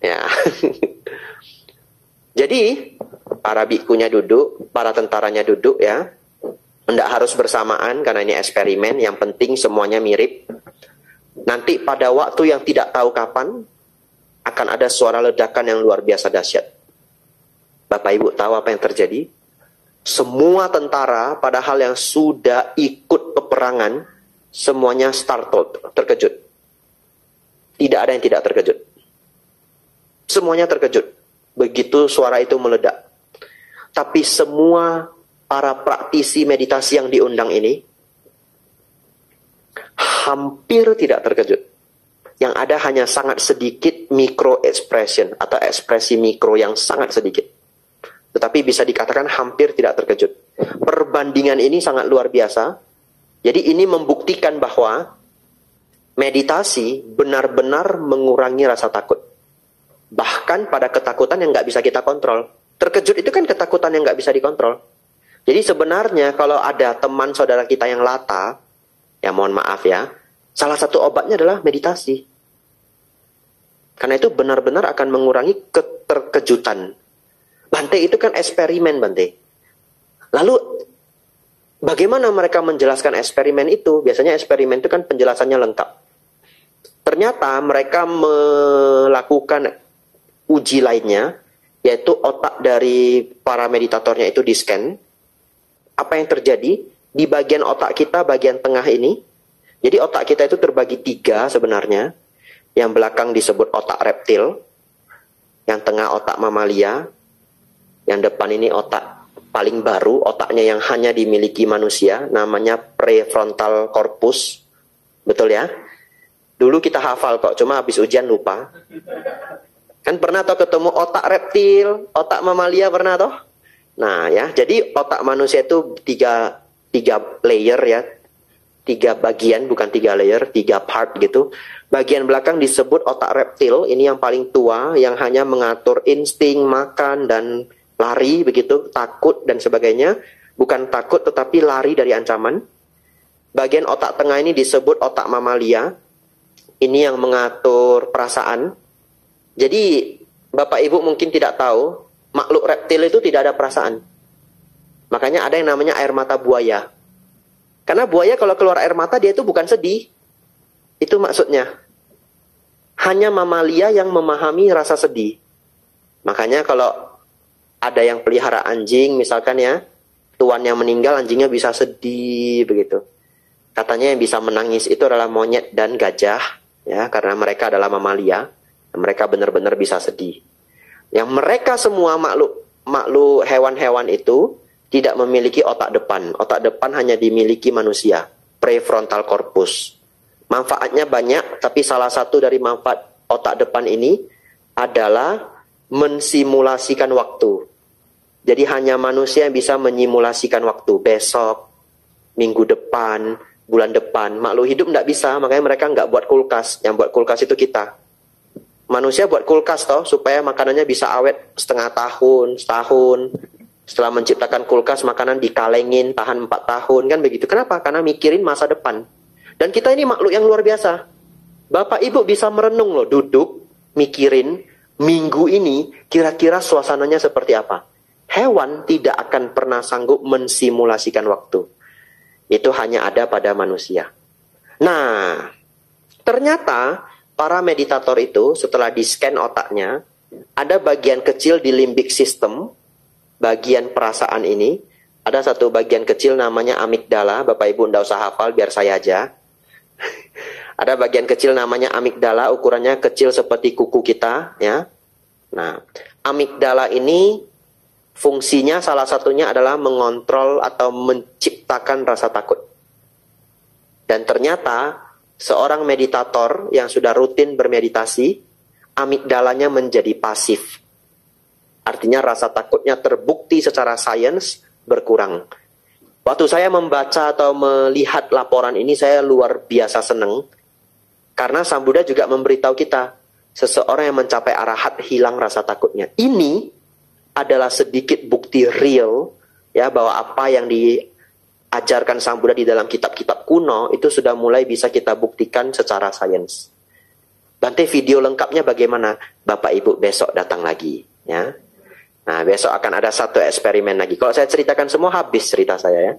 Ya. Jadi, para bikunya duduk, para tentaranya duduk ya. Tidak harus bersamaan karena ini eksperimen. Yang penting semuanya mirip. Nanti pada waktu yang tidak tahu kapan, akan ada suara ledakan yang luar biasa dahsyat. Bapak Ibu tahu apa yang terjadi? Semua tentara padahal yang sudah ikut peperangan, semuanya startled, terkejut. Tidak ada yang tidak terkejut. Semuanya terkejut. Begitu suara itu meledak. Tapi semua para praktisi meditasi yang diundang ini hampir tidak terkejut. Yang ada hanya sangat sedikit micro expression atau ekspresi mikro yang sangat sedikit. Tetapi bisa dikatakan hampir tidak terkejut. Perbandingan ini sangat luar biasa. Jadi ini membuktikan bahwa meditasi benar-benar mengurangi rasa takut. Bahkan pada ketakutan yang nggak bisa kita kontrol. Terkejut itu kan ketakutan yang nggak bisa dikontrol. Jadi sebenarnya kalau ada teman saudara kita yang lata, ya mohon maaf ya, salah satu obatnya adalah meditasi. Karena itu benar-benar akan mengurangi keterkejutan. Bante itu kan eksperimen, Bante. Lalu bagaimana mereka menjelaskan eksperimen itu? Biasanya eksperimen itu kan penjelasannya lengkap. Ternyata mereka melakukan uji lainnya, yaitu otak dari para meditatornya itu di-scan. Apa yang terjadi? Di bagian otak kita, bagian tengah ini, jadi otak kita itu terbagi 3 sebenarnya. Yang belakang disebut otak reptil, yang tengah otak mamalia, yang depan ini otak paling baru, otaknya yang hanya dimiliki manusia, namanya prefrontal corpus. Betul ya? Dulu kita hafal kok, cuma habis ujian lupa. Kan pernah toh ketemu otak reptil, otak mamalia pernah toh? Nah ya, jadi otak manusia itu tiga layer ya. 3 bagian, bukan 3 layer, 3 part gitu. Bagian belakang disebut otak reptil, ini yang paling tua, yang hanya mengatur insting, makan, dan lari begitu, takut dan sebagainya. Bukan takut tetapi lari dari ancaman. Bagian otak tengah ini disebut otak mamalia, ini yang mengatur perasaan. Jadi Bapak Ibu mungkin tidak tahu, makhluk reptil itu tidak ada perasaan. Makanya ada yang namanya air mata buaya. Karena buaya kalau keluar air mata dia itu bukan sedih. Itu maksudnya. Hanya mamalia yang memahami rasa sedih. Makanya kalau ada yang pelihara anjing misalkan ya, tuannya meninggal anjingnya bisa sedih begitu. Katanya yang bisa menangis itu adalah monyet dan gajah ya, karena mereka adalah mamalia. Mereka benar-benar bisa sedih. Yang mereka semua makhluk hewan-hewan itu tidak memiliki otak depan. Otak depan hanya dimiliki manusia. Prefrontal corpus. Manfaatnya banyak, tapi salah satu dari manfaat otak depan ini adalah mensimulasikan waktu. Jadi hanya manusia yang bisa menyimulasikan waktu. Besok, minggu depan, bulan depan. Makhluk hidup tidak bisa, makanya mereka nggak buat kulkas. Yang buat kulkas itu kita. Manusia buat kulkas toh, supaya makanannya bisa awet setengah tahun, setahun. Setelah menciptakan kulkas, makanan dikalengin, tahan 4 tahun, kan begitu. Kenapa? Karena mikirin masa depan. Dan kita ini makhluk yang luar biasa. Bapak Ibu bisa merenung loh, duduk, mikirin, minggu ini kira-kira suasananya seperti apa. Hewan tidak akan pernah sanggup mensimulasikan waktu. Itu hanya ada pada manusia. Nah, ternyata para meditator itu setelah di-scan otaknya, ada bagian kecil di limbic system, bagian perasaan ini, ada satu bagian kecil namanya amigdala. Bapak Ibu tidak usah hafal, biar saya aja. Ada bagian kecil namanya amigdala, ukurannya kecil seperti kuku kita, ya. Nah, amigdala ini fungsinya salah satunya adalah mengontrol atau menciptakan rasa takut. Dan ternyata seorang meditator yang sudah rutin bermeditasi, amigdalanya menjadi pasif. Artinya rasa takutnya terbukti secara sains berkurang. Waktu saya membaca atau melihat laporan ini, saya luar biasa senang. Karena Sang Buddha juga memberitahu kita, seseorang yang mencapai arahat hilang rasa takutnya. Ini adalah sedikit bukti real, ya, bahwa apa yang diajarkan Sang Buddha di dalam kitab-kitab kuno, itu sudah mulai bisa kita buktikan secara sains. Nanti video lengkapnya bagaimana? Bapak Ibu besok datang lagi, ya. Nah, besok akan ada satu eksperimen lagi. Kalau saya ceritakan semua, habis cerita saya ya.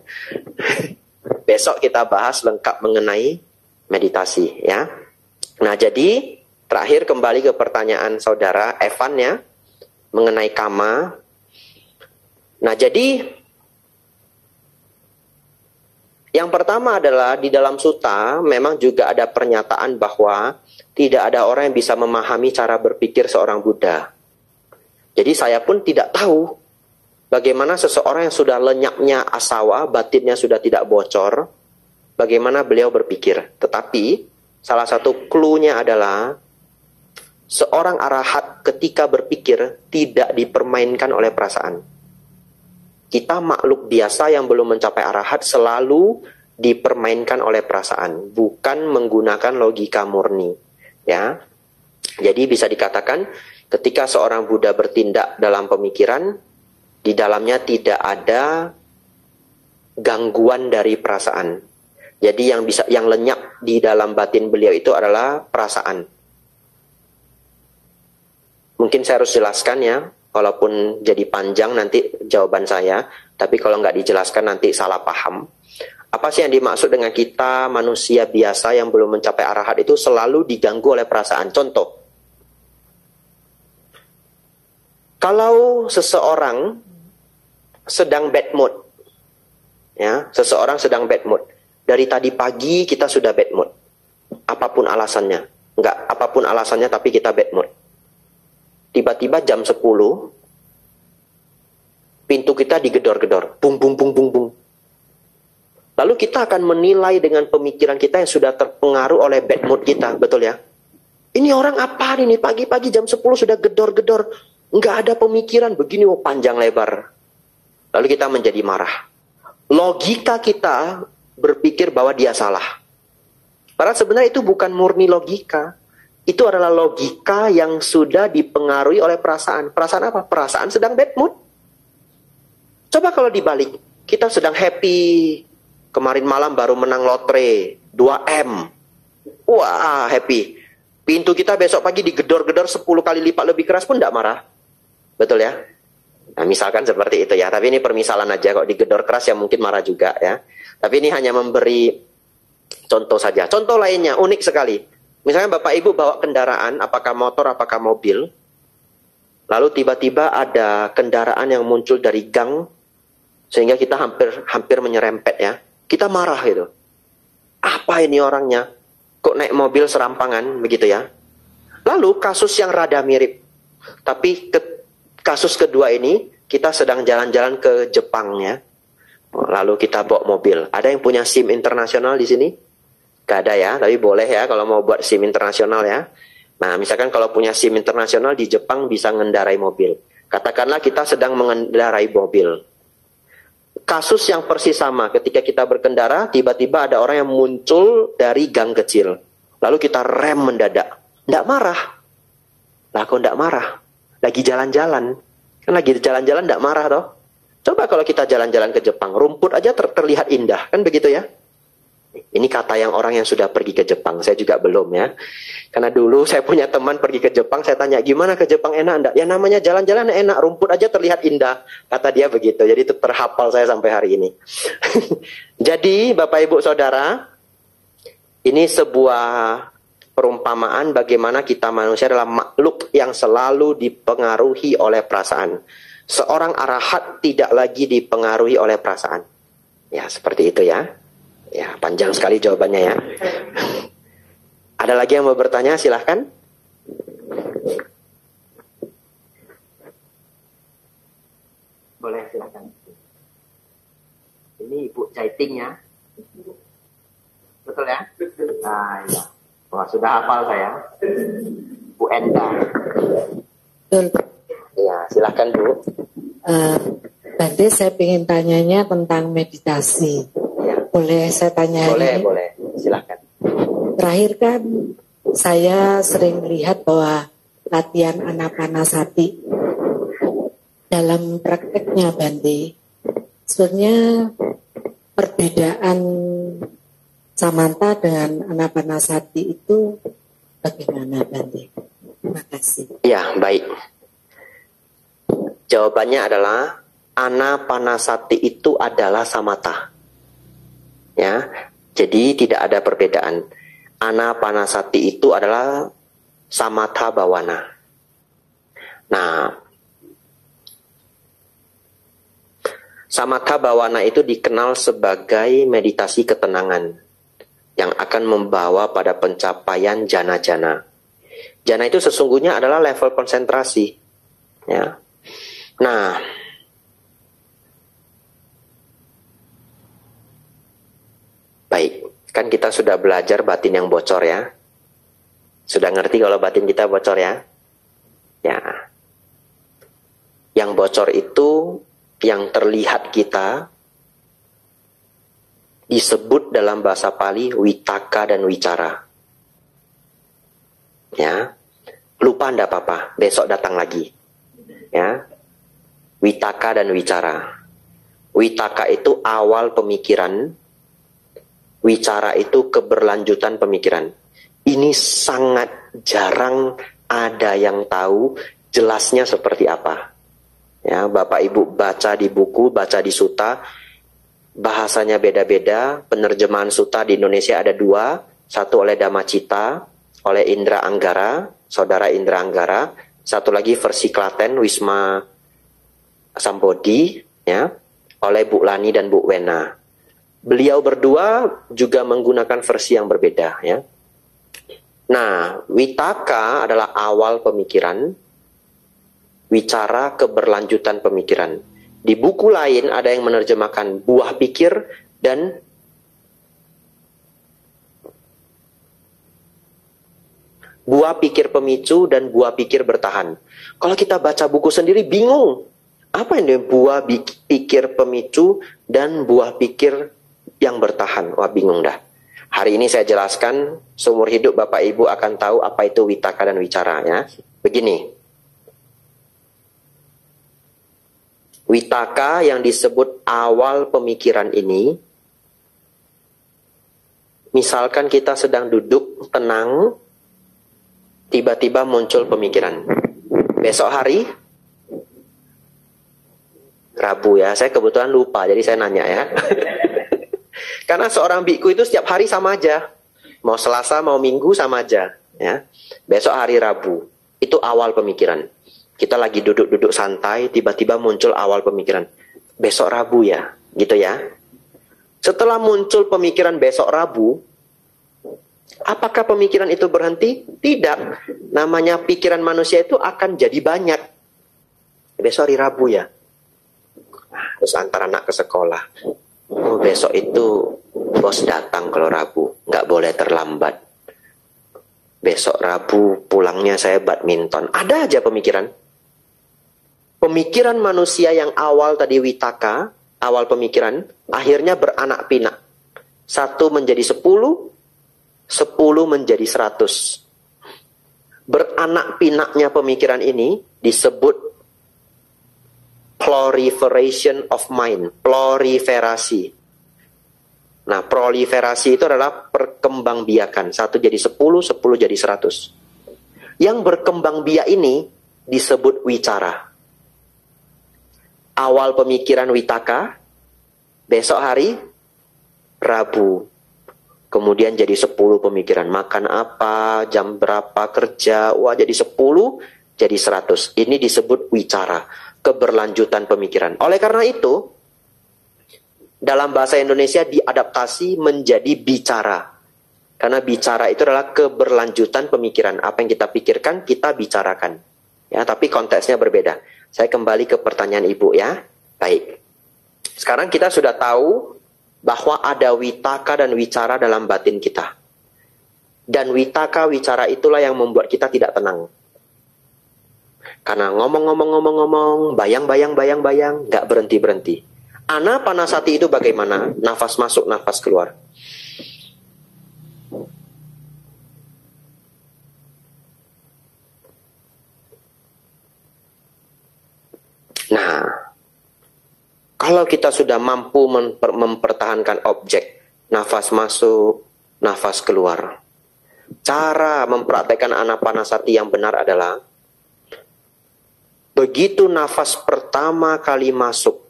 Besok kita bahas lengkap mengenai meditasi ya. Nah, jadi terakhir kembali ke pertanyaan saudara Evan ya, mengenai kama. Nah, jadi yang pertama adalah di dalam sutta memang juga ada pernyataan bahwa tidak ada orang yang bisa memahami cara berpikir seorang Buddha. Jadi saya pun tidak tahu bagaimana seseorang yang sudah lenyapnya asawa, batinnya sudah tidak bocor, bagaimana beliau berpikir. Tetapi salah satu clue-nya adalah seorang arahat ketika berpikir tidak dipermainkan oleh perasaan. Kita makhluk biasa yang belum mencapai arahat selalu dipermainkan oleh perasaan, bukan menggunakan logika murni. Ya, jadi bisa dikatakan ketika seorang Buddha bertindak dalam pemikiran, di dalamnya tidak ada gangguan dari perasaan. Jadi yang lenyap di dalam batin beliau itu adalah perasaan. Mungkin saya harus jelaskan ya, walaupun jadi panjang nanti jawaban saya, tapi kalau nggak dijelaskan nanti salah paham. Apa sih yang dimaksud dengan kita manusia biasa yang belum mencapai arahat itu selalu diganggu oleh perasaan? Contoh, kalau seseorang sedang bad mood, ya, seseorang sedang bad mood. Dari tadi pagi kita sudah bad mood. Apapun alasannya. Enggak, apapun alasannya tapi kita bad mood. Tiba-tiba jam 10, pintu kita digedor-gedor. Bung, bung, bung, bung, bung. Lalu kita akan menilai dengan pemikiran kita yang sudah terpengaruh oleh bad mood kita. Betul ya? Ini orang apa ini? Pagi-pagi jam 10 sudah gedor-gedor. Nggak ada pemikiran begini, panjang lebar. Lalu kita menjadi marah. Logika kita berpikir bahwa dia salah. Padahal sebenarnya itu bukan murni logika. Itu adalah logika yang sudah dipengaruhi oleh perasaan. Perasaan apa? Perasaan sedang bad mood. Coba kalau dibalik, kita sedang happy. Kemarin malam baru menang lotre 2M. Wah, happy. Pintu kita besok pagi digedor-gedor 10 kali lipat lebih keras pun tidak marah. Betul ya? Nah, misalkan seperti itu ya. Tapi ini permisalan aja. Kalau digedor keras ya mungkin marah juga ya. Tapi ini hanya memberi contoh saja. Contoh lainnya unik sekali. Misalnya Bapak Ibu bawa kendaraan, apakah motor, apakah mobil. Lalu tiba-tiba ada kendaraan yang muncul dari gang. Sehingga kita hampir menyerempet ya. Kita marah gitu. Apa ini orangnya? Kok naik mobil serampangan begitu ya? Lalu kasus yang rada mirip. Tapi kasus kedua ini kita sedang jalan-jalan ke Jepang ya. Lalu kita bawa mobil. Ada yang punya SIM internasional di sini? Gak ada ya, tapi boleh ya kalau mau buat SIM internasional ya. Nah, misalkan kalau punya SIM internasional di Jepang bisa mengendarai mobil. Katakanlah kita sedang mengendarai mobil. Kasus yang persis sama, ketika kita berkendara, tiba-tiba ada orang yang muncul dari gang kecil. Lalu kita rem mendadak. Nggak marah. Lah kok nggak marah? Lagi jalan-jalan. Kan lagi jalan-jalan nggak marah toh? Coba kalau kita jalan-jalan ke Jepang, rumput aja terlihat indah. Kan begitu ya? Ini kata yang orang yang sudah pergi ke Jepang. Saya juga belum ya. Karena dulu saya punya teman pergi ke Jepang. Saya tanya, gimana ke Jepang, enak enggak? Ya namanya jalan-jalan enak. Rumput aja terlihat indah. Kata dia begitu. Jadi itu terhafal saya sampai hari ini. Jadi Bapak Ibu Saudara, ini sebuah perumpamaan bagaimana kita manusia adalah makhluk yang selalu dipengaruhi oleh perasaan. Seorang arahat tidak lagi dipengaruhi oleh perasaan. Ya seperti itu ya. Ya, panjang sekali jawabannya ya. Ada lagi yang mau bertanya? Silahkan. Boleh, silahkan. Ini Ibu Jaiting ya. Betul ya? Nah, ya. Wah, sudah hafal saya. Bu Enda. Betul. Ya, silahkan Bu. Tadi saya ingin tanyanya tentang meditasi. Boleh saya tanya? Boleh, silahkan. Terakhir kan saya sering melihat bahwa latihan anapanasati dalam prakteknya Bante, sebenarnya perbedaan samanta dengan anapanasati itu bagaimana Bante? Terima kasih. Ya, baik. Jawabannya adalah anapanasati itu adalah samatha. Ya, jadi tidak ada perbedaan. Anapanasati itu adalah samatha bawana. Nah, samatha bawana itu dikenal sebagai meditasi ketenangan yang akan membawa pada pencapaian jana-jana. Jana itu sesungguhnya adalah level konsentrasi. Ya. Nah, baik, kan kita sudah belajar batin yang bocor ya. Sudah ngerti kalau batin kita bocor ya? Ya. Yang bocor itu yang terlihat kita disebut dalam bahasa Pali witaka dan wicara. Ya. Lupa ndak apa-apa, besok datang lagi. Ya. Witaka dan wicara. Witaka itu awal pemikiran. Wicara itu keberlanjutan pemikiran. Ini sangat jarang ada yang tahu jelasnya seperti apa. Ya, Bapak Ibu baca di buku, baca di suta, bahasanya beda-beda. Penerjemahan suta di Indonesia ada 2, satu oleh Damacita, oleh Indra Anggara, saudara Indra Anggara, satu lagi versi Klaten Wisma Sambodi, ya, oleh Bu Lani dan Bu Wena. Beliau berdua juga menggunakan versi yang berbeda ya. Nah, witaka adalah awal pemikiran, wicara keberlanjutan pemikiran. Di buku lain ada yang menerjemahkan buah pikir dan buah pikir pemicu dan buah pikir bertahan. Kalau kita baca buku sendiri bingung. Apa ini buah pikir pemicu dan buah pikir yang bertahan. Wah, bingung dah. Hari ini saya jelaskan, seumur hidup Bapak Ibu akan tahu apa itu witaka dan wicara ya. Begini. Witaka yang disebut awal pemikiran ini, misalkan kita sedang duduk tenang, tiba-tiba muncul pemikiran. Besok hari Rabu ya, saya kebetulan lupa, jadi saya nanya ya. Karena seorang biku itu setiap hari sama aja. Mau Selasa, mau Minggu sama aja. Ya. Besok hari Rabu. Itu awal pemikiran. Kita lagi duduk-duduk santai, tiba-tiba muncul awal pemikiran. Besok Rabu ya, gitu ya. Setelah muncul pemikiran besok Rabu, apakah pemikiran itu berhenti? Tidak. Namanya pikiran manusia itu akan jadi banyak. Besok hari Rabu ya. Terus antar anak ke sekolah. Oh, besok itu bos datang kalau Rabu, nggak boleh terlambat. Besok Rabu pulangnya saya badminton. Ada aja pemikiran. Pemikiran manusia yang awal tadi witaka, awal pemikiran, akhirnya beranak pinak. 1 menjadi 10, 10 menjadi 100. Beranak pinaknya pemikiran ini disebut proliferation of mind, proliferasi. Nah, proliferasi itu adalah perkembangbiakan. 1 jadi 10, 10 jadi 100. Yang berkembang biak ini disebut wicara. Awal pemikiran witaka, besok hari Rabu. Kemudian jadi 10 pemikiran. Makan apa, jam berapa kerja, wah jadi 10, jadi 100. Ini disebut wicara. Keberlanjutan pemikiran. Oleh karena itu, dalam bahasa Indonesia diadaptasi menjadi bicara. Karena bicara itu adalah keberlanjutan pemikiran. Apa yang kita pikirkan, kita bicarakan. Ya, tapi konteksnya berbeda. Saya kembali ke pertanyaan Ibu ya. Baik. Sekarang kita sudah tahu bahwa ada witaka dan wicara dalam batin kita. Dan witaka, wicara itulah yang membuat kita tidak tenang. Karena ngomong, bayang, nggak berhenti-berhenti. Anapanasati itu bagaimana? Nafas masuk, nafas keluar. Nah, kalau kita sudah mampu mempertahankan objek, nafas masuk, nafas keluar. Cara mempraktekkan anapanasati yang benar adalah begitu nafas pertama kali masuk,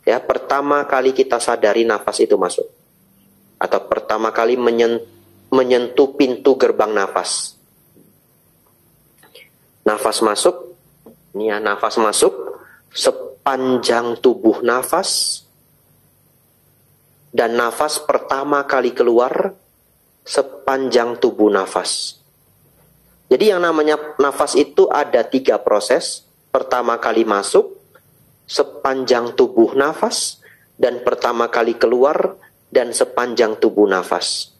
ya, pertama kali kita sadari nafas itu masuk, atau pertama kali menyentuh pintu gerbang nafas. Nafas masuk, ini ya, nafas masuk sepanjang tubuh nafas, dan nafas pertama kali keluar sepanjang tubuh nafas. Jadi yang namanya nafas itu ada 3 proses. Pertama kali masuk sepanjang tubuh nafas, dan pertama kali keluar dan sepanjang tubuh nafas.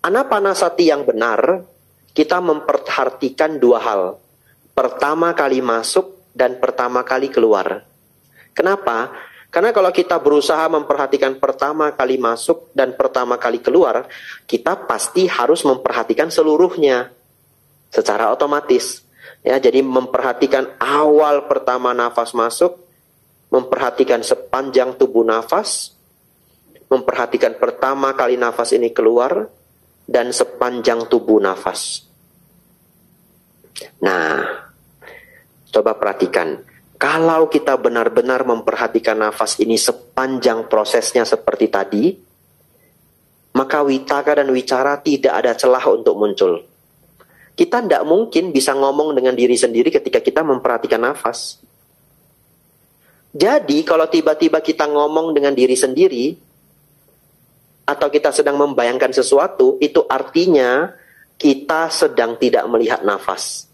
Anapanasati yang benar, kita memperhatikan 2 hal. Pertama kali masuk dan pertama kali keluar. Kenapa? Karena kalau kita berusaha memperhatikan pertama kali masuk dan pertama kali keluar, kita pasti harus memperhatikan seluruhnya secara otomatis. Ya, jadi memperhatikan awal pertama nafas masuk, memperhatikan sepanjang tubuh nafas, memperhatikan pertama kali nafas ini keluar, dan sepanjang tubuh nafas. Nah, coba perhatikan. Kalau kita benar-benar memperhatikan nafas ini sepanjang prosesnya seperti tadi, maka witaka dan wicara tidak ada celah untuk muncul. Kita tidak mungkin bisa ngomong dengan diri sendiri ketika kita memperhatikan nafas. Jadi kalau tiba-tiba kita ngomong dengan diri sendiri, atau kita sedang membayangkan sesuatu, itu artinya kita sedang tidak melihat nafas.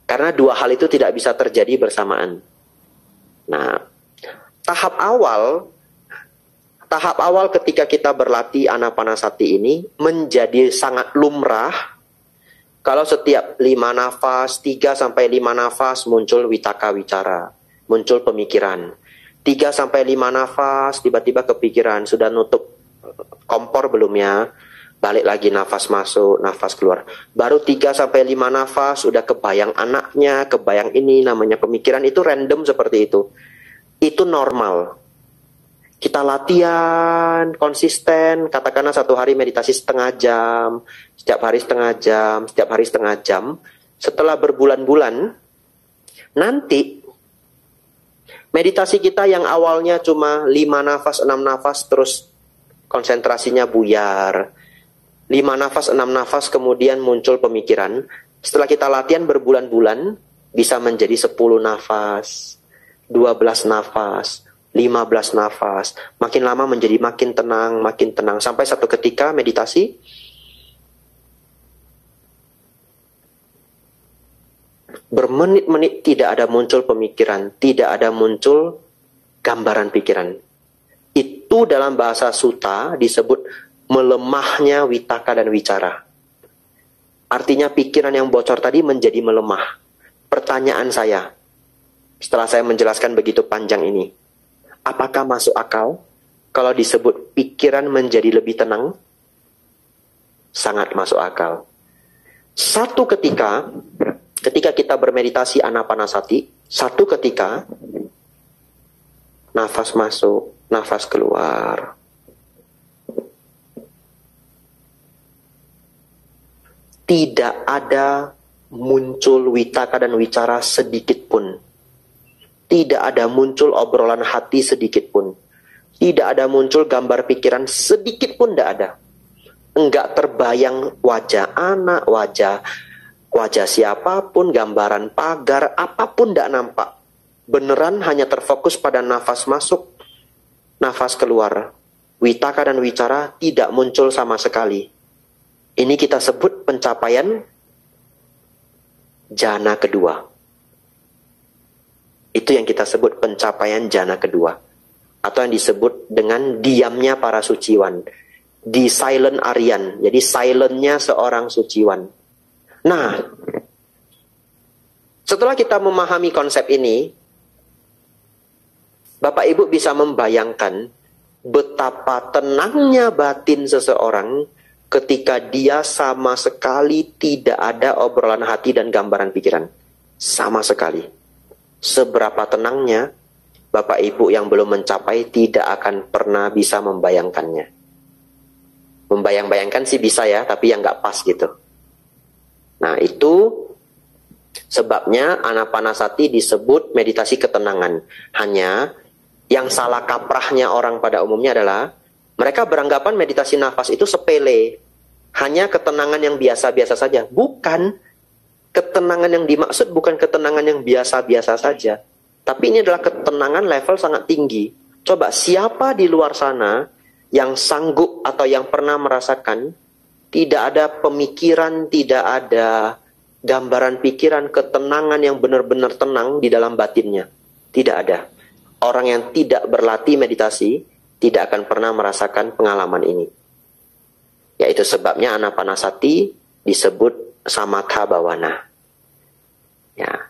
Karena 2 hal itu tidak bisa terjadi bersamaan. Nah, tahap awal ketika kita berlatih anapanasati ini menjadi sangat lumrah. Kalau setiap 5 nafas, 3 sampai 5 nafas muncul witaka wicara, muncul pemikiran. 3 sampai 5 nafas, tiba-tiba kepikiran, sudah nutup kompor belum ya? Balik lagi nafas masuk, nafas keluar. Baru 3 sampai 5 nafas, sudah kebayang anaknya, kebayang ini, namanya pemikiran. Itu random seperti itu. Itu normal. Kita latihan konsisten, katakanlah 1 hari meditasi setengah jam, setiap hari setengah jam, setiap hari setengah jam. Setelah berbulan-bulan, nanti meditasi kita yang awalnya cuma 5 nafas, 6 nafas, terus konsentrasinya buyar. 5 nafas, 6 nafas, kemudian muncul pemikiran. Setelah kita latihan berbulan-bulan, bisa menjadi 10 nafas, 12 nafas, 15 nafas. Makin lama menjadi makin tenang, sampai satu ketika meditasi bermenit-menit tidak ada muncul pemikiran, tidak ada muncul gambaran pikiran. Itu dalam bahasa sutta disebut melemahnya witaka dan wicara. Artinya pikiran yang bocor tadi menjadi melemah. Pertanyaan saya, setelah saya menjelaskan begitu panjang ini, apakah masuk akal kalau disebut pikiran menjadi lebih tenang? Sangat masuk akal. Satu ketika kita bermeditasi anapanasati, satu ketika nafas masuk, nafas keluar. Tidak ada muncul witaka dan wicara sedikit pun. Tidak ada muncul obrolan hati sedikit pun. Tidak ada muncul gambar pikiran sedikit pun, tidak ada. Enggak terbayang wajah anak, wajah siapapun, gambaran pagar, apapun tidak nampak. Beneran hanya terfokus pada nafas masuk, nafas keluar. Witaka dan wicara tidak muncul sama sekali. Ini kita sebut pencapaian jhana kedua. Itu yang kita sebut pencapaian jhana kedua. Atau yang disebut dengan diamnya para suciwan. Di silent Aryan. Jadi silentnya seorang suciwan. Nah, setelah kita memahami konsep ini, Bapak Ibu bisa membayangkan betapa tenangnya batin seseorang ketika dia sama sekali tidak ada obrolan hati dan gambaran pikiran. Sama sekali. Seberapa tenangnya, Bapak Ibu yang belum mencapai tidak akan pernah bisa membayangkannya. Membayang-bayangkan sih bisa ya, tapi yang nggak pas gitu. Nah, itu sebabnya anapanasati disebut meditasi ketenangan. Hanya yang salah kaprahnya orang pada umumnya adalah mereka beranggapan meditasi nafas itu sepele. Hanya ketenangan yang biasa-biasa saja. Bukan. Ketenangan yang dimaksud bukan ketenangan yang biasa-biasa saja. Tapi ini adalah ketenangan level sangat tinggi. Coba siapa di luar sana yang sanggup atau yang pernah merasakan tidak ada pemikiran, tidak ada gambaran pikiran, ketenangan yang benar-benar tenang di dalam batinnya. Tidak ada. Orang yang tidak berlatih meditasi tidak akan pernah merasakan pengalaman ini. Yaitu sebabnya anapanasati disebut samatha bhavana. Ya.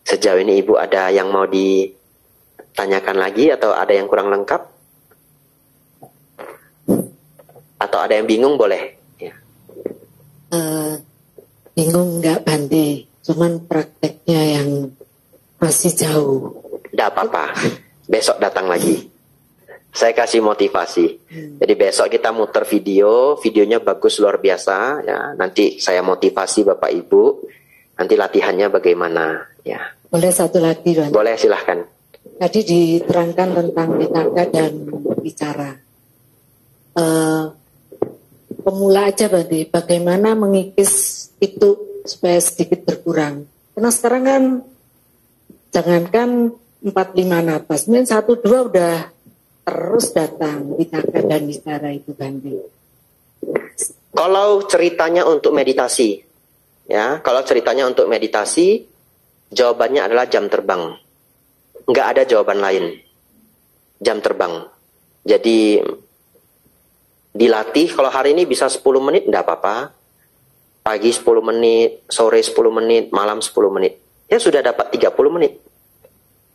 Sejauh ini Ibu ada yang mau ditanyakan lagi atau ada yang kurang lengkap? Atau ada yang bingung boleh? Bingung nggak Bante, cuman prakteknya yang masih jauh. Tidak apa-apa, besok datang lagi. Saya kasih motivasi. Jadi besok kita muter videonya bagus luar biasa. Ya, nanti saya motivasi Bapak Ibu. Nanti latihannya bagaimana? Ya. Boleh satu lagi, Bante? Boleh, silahkan. Tadi diterangkan tentang witaka dan bicara. Pemula aja Bante, bagaimana mengikis itu supaya sedikit berkurang. Karena sekarang kan jangankan 4-5 nafas, mungkin 1-2 udah terus datang witaka dan bicara itu Bante. Kalau ceritanya untuk meditasi, ya, kalau ceritanya untuk meditasi, jawabannya adalah jam terbang. Nggak ada jawaban lain. Jam terbang. Jadi dilatih, kalau hari ini bisa 10 menit, enggak apa-apa. Pagi 10 menit, sore 10 menit, malam 10 menit. Ya sudah dapat 30 menit.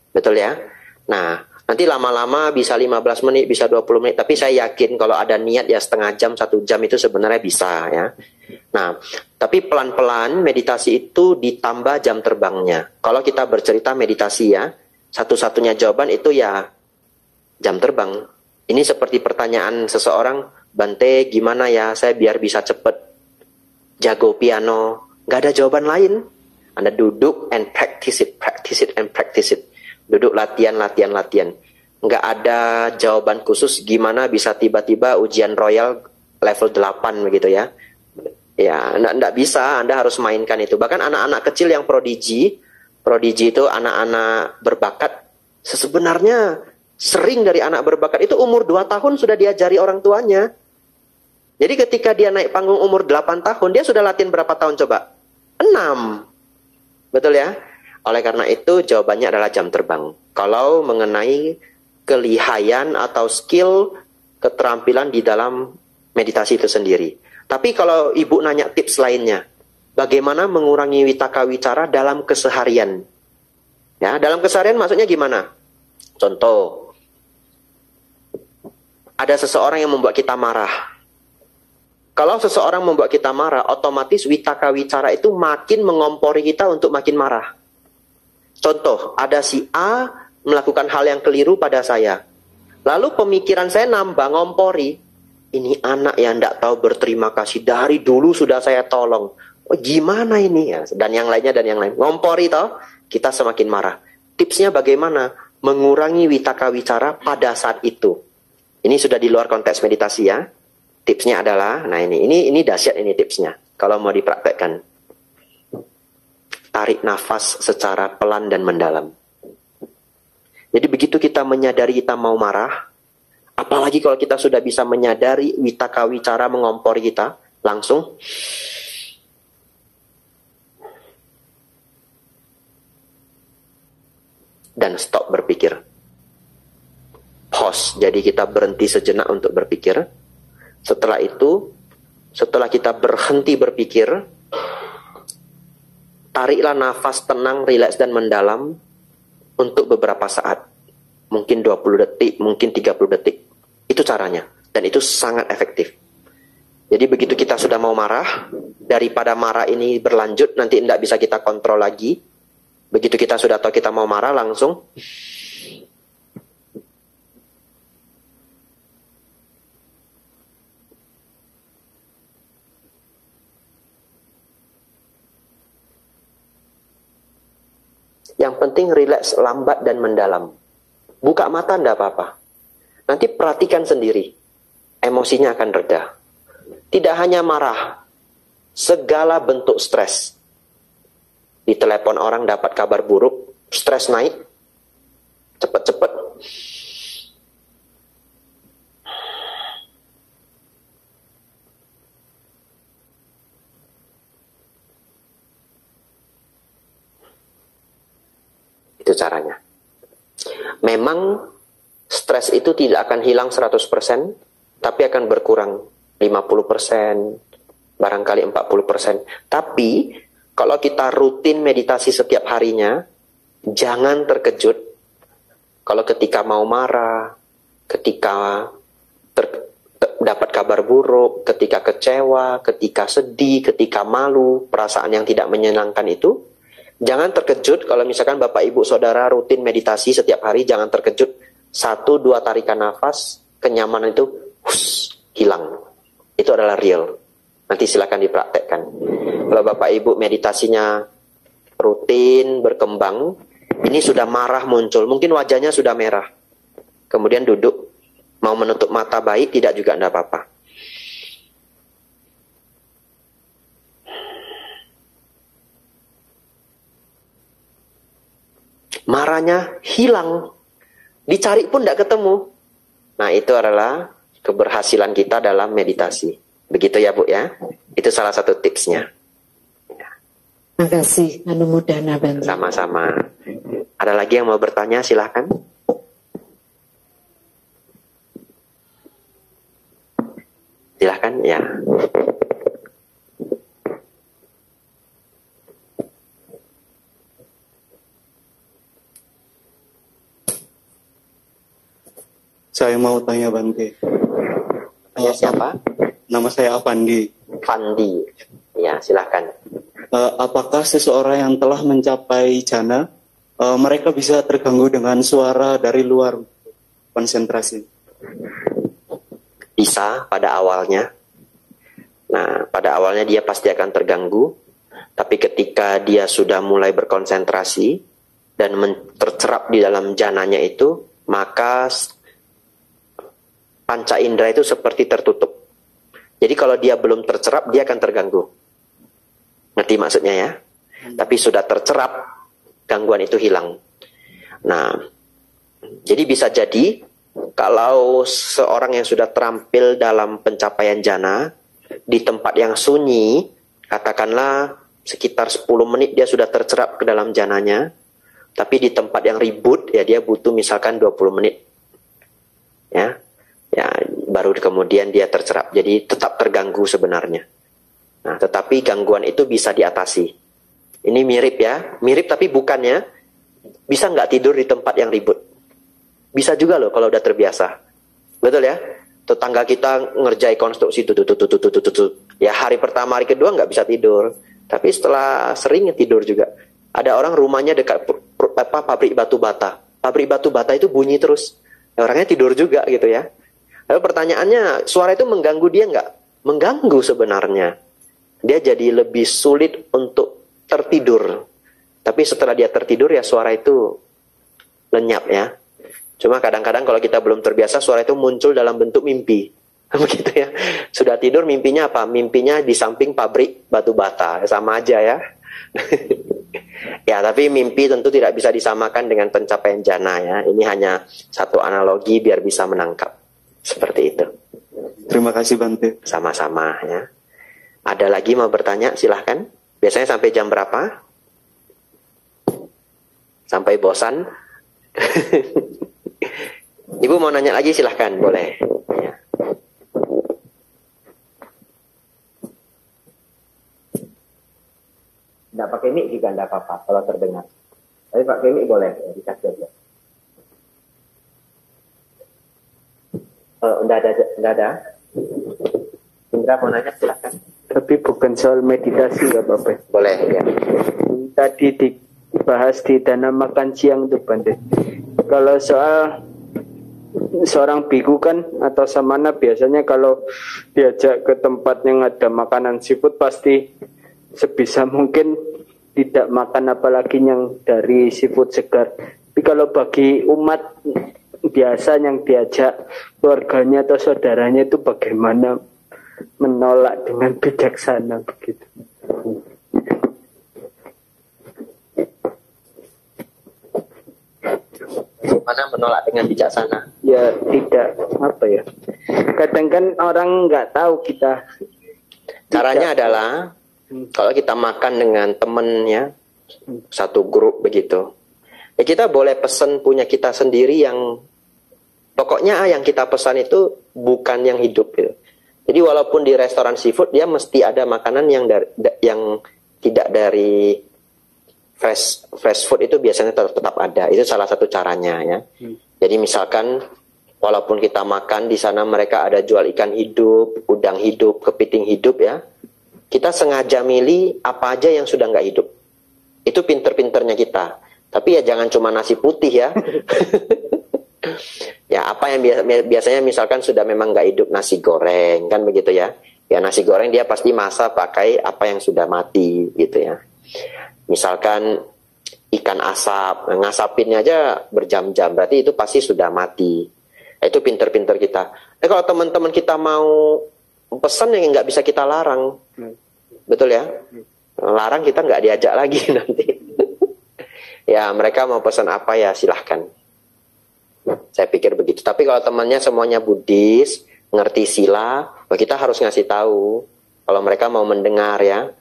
Betul ya? Nah, nanti lama-lama bisa 15 menit, bisa 20 menit. Tapi saya yakin kalau ada niat ya setengah jam, 1 jam itu sebenarnya bisa ya. Nah, tapi pelan-pelan meditasi itu ditambah jam terbangnya. Kalau kita bercerita meditasi ya, satu-satunya jawaban itu ya jam terbang. Ini seperti pertanyaan seseorang, Bante gimana ya saya biar bisa cepet jago piano. Gak ada jawaban lain. Anda duduk and practice it, practice it and practice it. Duduk latihan, latihan, latihan. Nggak ada jawaban khusus gimana bisa tiba-tiba ujian royal level 8 begitu ya. Ya, nggak bisa, Anda harus mainkan itu. Bahkan anak-anak kecil yang prodigi itu anak-anak berbakat, sebenarnya sering dari anak berbakat itu umur 2 tahun sudah diajari orang tuanya. Jadi ketika dia naik panggung umur 8 tahun, dia sudah latihan berapa tahun coba? 6. Betul ya? Oleh karena itu jawabannya adalah jam terbang. Kalau mengenai kelihayan atau skill, keterampilan di dalam meditasi itu sendiri. Tapi kalau ibu nanya tips lainnya, bagaimana mengurangi witaka wicara dalam keseharian? Ya, dalam keseharian maksudnya gimana? Contoh, ada seseorang yang membuat kita marah. Kalau seseorang membuat kita marah, otomatis witaka wicara itu makin mengompori kita untuk makin marah. Contoh, ada si A melakukan hal yang keliru pada saya. Lalu pemikiran saya nambah ngompori. Ini anak yang tidak tahu berterima kasih. Dari dulu sudah saya tolong. Oh, gimana ini? Ya, dan yang lainnya dan yang lain. Ngompori toh, kita semakin marah. Tipsnya bagaimana? Mengurangi witaka wicara pada saat itu. Ini sudah di luar konteks meditasi ya. Tipsnya adalah, nah ini dahsyat ini tipsnya. Kalau mau dipraktekkan. Tarik nafas secara pelan dan mendalam. Jadi begitu kita menyadari kita mau marah, apalagi kalau kita sudah bisa menyadari witaka wicara mengompori kita, langsung dan stop berpikir. Pause, jadi kita berhenti sejenak untuk berpikir. Setelah itu, setelah kita berhenti berpikir, tariklah nafas tenang, rileks dan mendalam untuk beberapa saat. Mungkin 20 detik, mungkin 30 detik. Itu caranya. Dan itu sangat efektif. Jadi begitu kita sudah mau marah, daripada marah ini berlanjut, nanti tidak bisa kita kontrol lagi. Begitu kita sudah tahu kita mau marah, langsung yang penting rileks, lambat, dan mendalam. Buka mata tidak apa-apa. Nanti perhatikan sendiri. Emosinya akan reda. Tidak hanya marah. Segala bentuk stres. Di telepon orang dapat kabar buruk. Stres naik. Cepat-cepat. Itu caranya. Memang stres itu tidak akan hilang 100%, tapi akan berkurang 50%, barangkali 40%. Tapi kalau kita rutin meditasi setiap harinya, jangan terkejut kalau ketika mau marah, ketika dapat kabar buruk, ketika kecewa, ketika sedih, ketika malu, perasaan yang tidak menyenangkan itu. Jangan terkejut kalau misalkan Bapak Ibu Saudara rutin meditasi setiap hari, jangan terkejut 1-2 tarikan nafas, kenyamanan itu hilang. Itu adalah real. Nanti silakan dipraktekkan. Kalau Bapak Ibu meditasinya rutin, berkembang, ini sudah marah muncul, mungkin wajahnya sudah merah. Kemudian duduk, mau menutup mata baik, tidak juga tidak apa-apa. Marahnya hilang, dicari pun tidak ketemu. Nah, itu adalah keberhasilan kita dalam meditasi. Begitu ya Bu ya. Itu salah satu tipsnya. Terima kasih, Anumodana Bante. Sama-sama. Ada lagi yang mau bertanya, silahkan. Silahkan ya. Saya mau tanya Bante. Tanya siapa? Nama saya Avandi. Fandi. Ya, silahkan. Apakah seseorang yang telah mencapai jana, mereka bisa terganggu dengan suara dari luar konsentrasi? Bisa pada awalnya. Nah, pada awalnya dia pasti akan terganggu. Tapi ketika dia sudah mulai berkonsentrasi dan tercerap di dalam jananya itu, maka panca indera itu seperti tertutup. Jadi kalau dia belum tercerap, dia akan terganggu. Ngerti maksudnya ya? Tapi sudah tercerap, gangguan itu hilang. Nah, jadi bisa jadi kalau seorang yang sudah terampil dalam pencapaian jana di tempat yang sunyi, katakanlah sekitar 10 menit dia sudah tercerap ke dalam jananya, tapi di tempat yang ribut ya dia butuh misalkan 20 menit. Ya, baru kemudian dia tercerap. Jadi tetap terganggu sebenarnya. Nah, tetapi gangguan itu bisa diatasi. Ini mirip ya, mirip tapi bukannya. Bisa nggak tidur di tempat yang ribut? Bisa juga loh kalau udah terbiasa. Betul ya? Tetangga kita ngerjai konstruksi ya hari pertama hari kedua nggak bisa tidur. Tapi setelah sering tidur juga. Ada orang rumahnya dekat pabrik batu bata. Pabrik batu bata itu bunyi terus. Ya, orangnya tidur juga gitu ya. Lalu pertanyaannya, suara itu mengganggu dia nggak? Mengganggu sebenarnya. Dia jadi lebih sulit untuk tertidur. Tapi setelah dia tertidur ya suara itu lenyap ya. Cuma kadang-kadang kalau kita belum terbiasa suara itu muncul dalam bentuk mimpi. Begitu ya. Sudah tidur mimpinya apa? Mimpinya di samping pabrik batu bata. Sama aja ya. Ya, tapi mimpi tentu tidak bisa disamakan dengan pencapaian jana ya. Ini hanya satu analogi biar bisa menangkap. Seperti itu. Terima kasih Bante. Sama-sama ya. Ada lagi mau bertanya? Silahkan. Biasanya sampai jam berapa? Sampai bosan? Ibu mau nanya lagi silahkan, boleh. Ya. Nggak pakai mic juga nggak apa-apa kalau terdengar. Tapi pakai mic boleh, ya, dikasih aja. Nggak ada. Indra mau nanya silahkan. Tapi bukan soal meditasi nggak apa-apa. Boleh ya. Tadi dibahas di dana makan siang tuh Bante. Kalau soal seorang biku kan atau samana biasanya kalau diajak ke tempat yang ada makanan seafood pasti sebisa mungkin tidak makan apalagi yang dari seafood segar. Tapi kalau bagi umat biasa yang diajak keluarganya atau saudaranya itu bagaimana menolak dengan bijaksana begitu? Mana menolak dengan bijaksana? Ya tidak apa ya. Kadang kan orang nggak tahu kita. Caranya adalah kalau kita makan dengan temennya satu grup begitu, ya kita boleh pesan punya kita sendiri yang pokoknya yang kita pesan itu bukan yang hidup gitu. Jadi walaupun di restoran seafood dia mesti ada makanan yang yang tidak dari fresh food itu biasanya tetap ada. Itu salah satu caranya ya. Jadi misalkan walaupun kita makan di sana mereka ada jual ikan hidup, udang hidup, kepiting hidup ya. Kita sengaja milih apa aja yang sudah nggak hidup. Itu pinter-pinternya kita. Tapi ya jangan cuma nasi putih ya. Ya apa yang biasanya misalkan sudah memang nggak hidup, nasi goreng kan begitu ya. Ya nasi goreng dia pasti masak pakai apa yang sudah mati gitu ya. Misalkan ikan asap, ngasapinnya aja berjam-jam, berarti itu pasti sudah mati. Itu pinter-pinter kita. Kalau teman-teman kita mau pesan yang nggak bisa kita larang, betul ya? Larang kita nggak diajak lagi nanti. Ya mereka mau pesan apa ya silahkan. Saya pikir begitu. Tapi kalau temannya semuanya Buddhis, ngerti sila, kita harus ngasih tahu. Kalau mereka mau mendengar ya,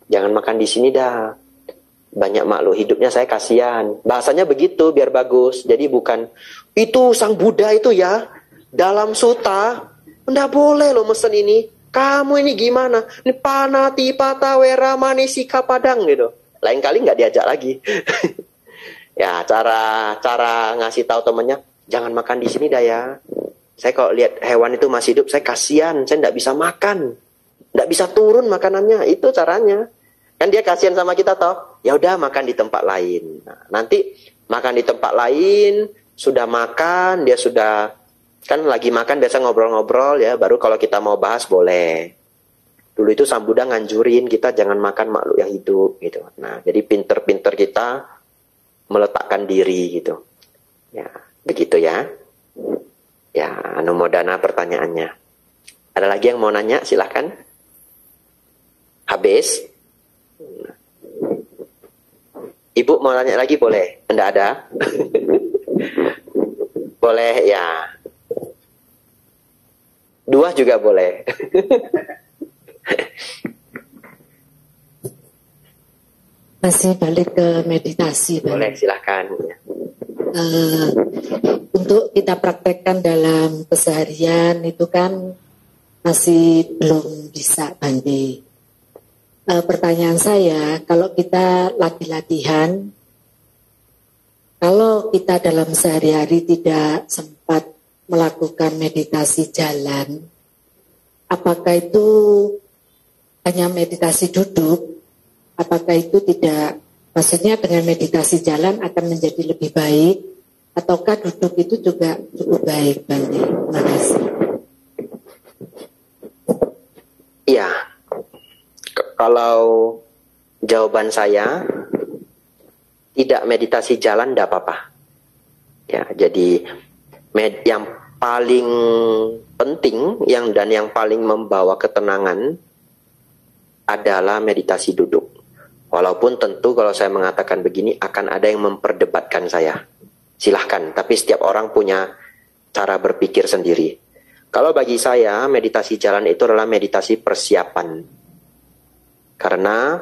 jangan makan di sini dah. Banyak makhluk hidupnya saya kasihan. Bahasanya begitu biar bagus. Jadi bukan itu sang Buddha itu ya dalam suta nggak boleh loh mesen ini. Kamu ini gimana? Ini panati patawera manisika padang gitu. Lain kali nggak diajak lagi. Ya cara ngasih tahu temennya jangan makan di sini dah ya. Saya kalau lihat hewan itu masih hidup, saya kasihan, saya tidak bisa makan. Tidak bisa turun makanannya, itu caranya. Kan dia kasihan sama kita toh. Ya udah makan di tempat lain. Nah, nanti makan di tempat lain, sudah makan, dia sudah kan lagi makan biasa ngobrol-ngobrol ya, baru kalau kita mau bahas boleh. Dulu itu Sang Buddha nganjurin kita jangan makan makhluk yang hidup gitu. Nah, jadi pinter-pinter kita meletakkan diri gitu. Ya, begitu ya. Ya, anumodana pertanyaannya. Ada lagi yang mau nanya? Silahkan. Habis? Ibu mau nanya lagi boleh? Enggak ada? Boleh ya. 2 juga boleh. Masih balik ke meditasi, Bang. Boleh, silahkan. Untuk kita praktekkan dalam keseharian itu kan masih belum bisa, Bante. Pertanyaan saya, kalau kita lagi latihan, kalau kita dalam sehari-hari tidak sempat melakukan meditasi jalan, apakah itu hanya meditasi duduk? Apakah itu tidak, maksudnya dengan meditasi jalan akan menjadi lebih baik, ataukah duduk itu juga cukup baik, Bante? Terima kasih. Iya, kalau jawaban saya tidak meditasi jalan tidak apa-apa. Ya, jadi yang paling penting dan yang paling membawa ketenangan adalah meditasi duduk. Walaupun tentu kalau saya mengatakan begini akan ada yang memperdebatkan saya. Silahkan, tapi setiap orang punya cara berpikir sendiri. Kalau bagi saya meditasi jalan itu adalah meditasi persiapan. Karena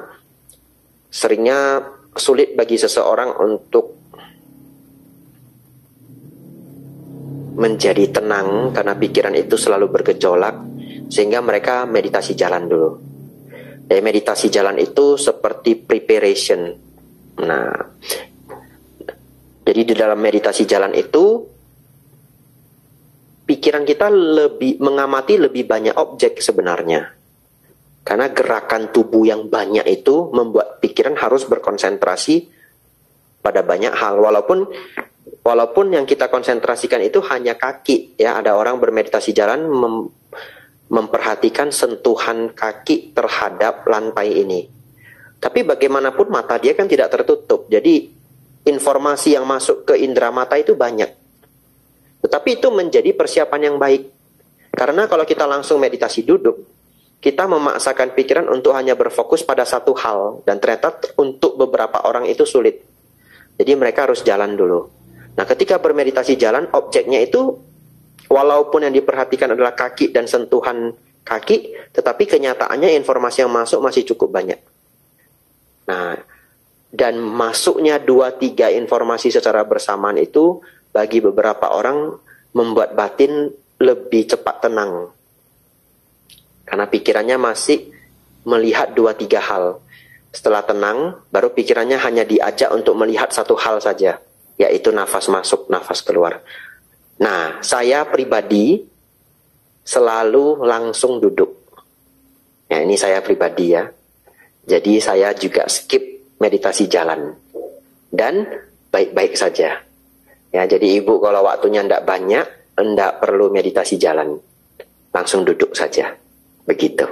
seringnya sulit bagi seseorang untuk menjadi tenang karena pikiran itu selalu bergejolak, sehingga mereka meditasi jalan dulu. Dan meditasi jalan itu seperti preparation. Nah, jadi di dalam meditasi jalan itu pikiran kita mengamati lebih banyak objek sebenarnya. Karena gerakan tubuh yang banyak itu membuat pikiran harus berkonsentrasi pada banyak hal. Walaupun yang kita konsentrasikan itu hanya kaki, ya, ada orang bermeditasi jalan memperhatikan sentuhan kaki terhadap lantai ini. Tapi bagaimanapun mata dia kan tidak tertutup. Jadi informasi yang masuk ke indera mata itu banyak. Tetapi itu menjadi persiapan yang baik. Karena kalau kita langsung meditasi duduk, kita memaksakan pikiran untuk hanya berfokus pada satu hal. Dan ternyata untuk beberapa orang itu sulit. Jadi mereka harus jalan dulu. Nah, ketika bermeditasi jalan, objeknya itu walaupun yang diperhatikan adalah kaki dan sentuhan kaki, tetapi kenyataannya informasi yang masuk masih cukup banyak. Nah, dan masuknya 2-3 informasi secara bersamaan itu bagi beberapa orang membuat batin lebih cepat tenang. Karena pikirannya masih melihat 2-3 hal. Setelah tenang, baru pikirannya hanya diajak untuk melihat satu hal saja, yaitu nafas masuk, nafas keluar. Nah, saya pribadi selalu langsung duduk. Ya, ini saya pribadi ya. Jadi saya juga skip meditasi jalan. Dan baik-baik saja. Ya, jadi ibu kalau waktunya tidak banyak, tidak perlu meditasi jalan. Langsung duduk saja. Begitu.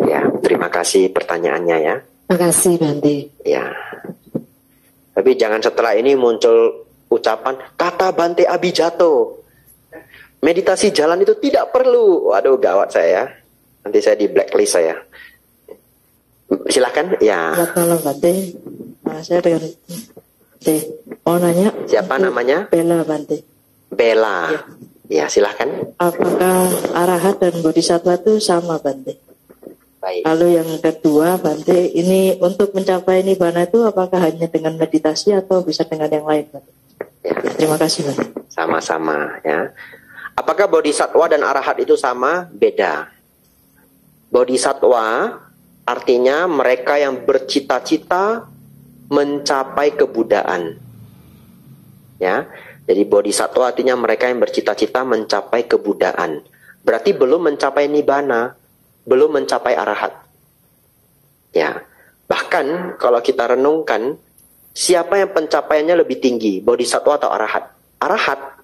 Ya, terima kasih pertanyaannya ya. Terima kasih, Bante. Ya. Tapi jangan setelah ini muncul ucapan kata Bante Abijato, meditasi jalan itu tidak perlu. Waduh, gawat saya. Nanti saya di blacklist saya. Silakan. Ya. Halo Bante, saya dengan Bante. Mau nanya. Siapa namanya? Bella, Bante. Bella. Ya, silakan. Apakah arahat dan bodhisattva itu sama, Bante? Baik. Lalu yang kedua, Bante, ini untuk mencapai nibbana itu apakah hanya dengan meditasi atau bisa dengan yang lain, Bante? Ya. Terima kasih, Bante. Sama-sama ya. Apakah bodhisattva dan arahat itu sama? Beda. Bodhisattva artinya mereka yang bercita-cita mencapai kebuddhaan. Ya. Jadi bodhisattva artinya mereka yang bercita-cita mencapai kebudaan. Berarti belum mencapai nibbana, belum mencapai arahat. Ya, bahkan kalau kita renungkan, siapa yang pencapaiannya lebih tinggi, bodhisattva atau arahat? Arahat.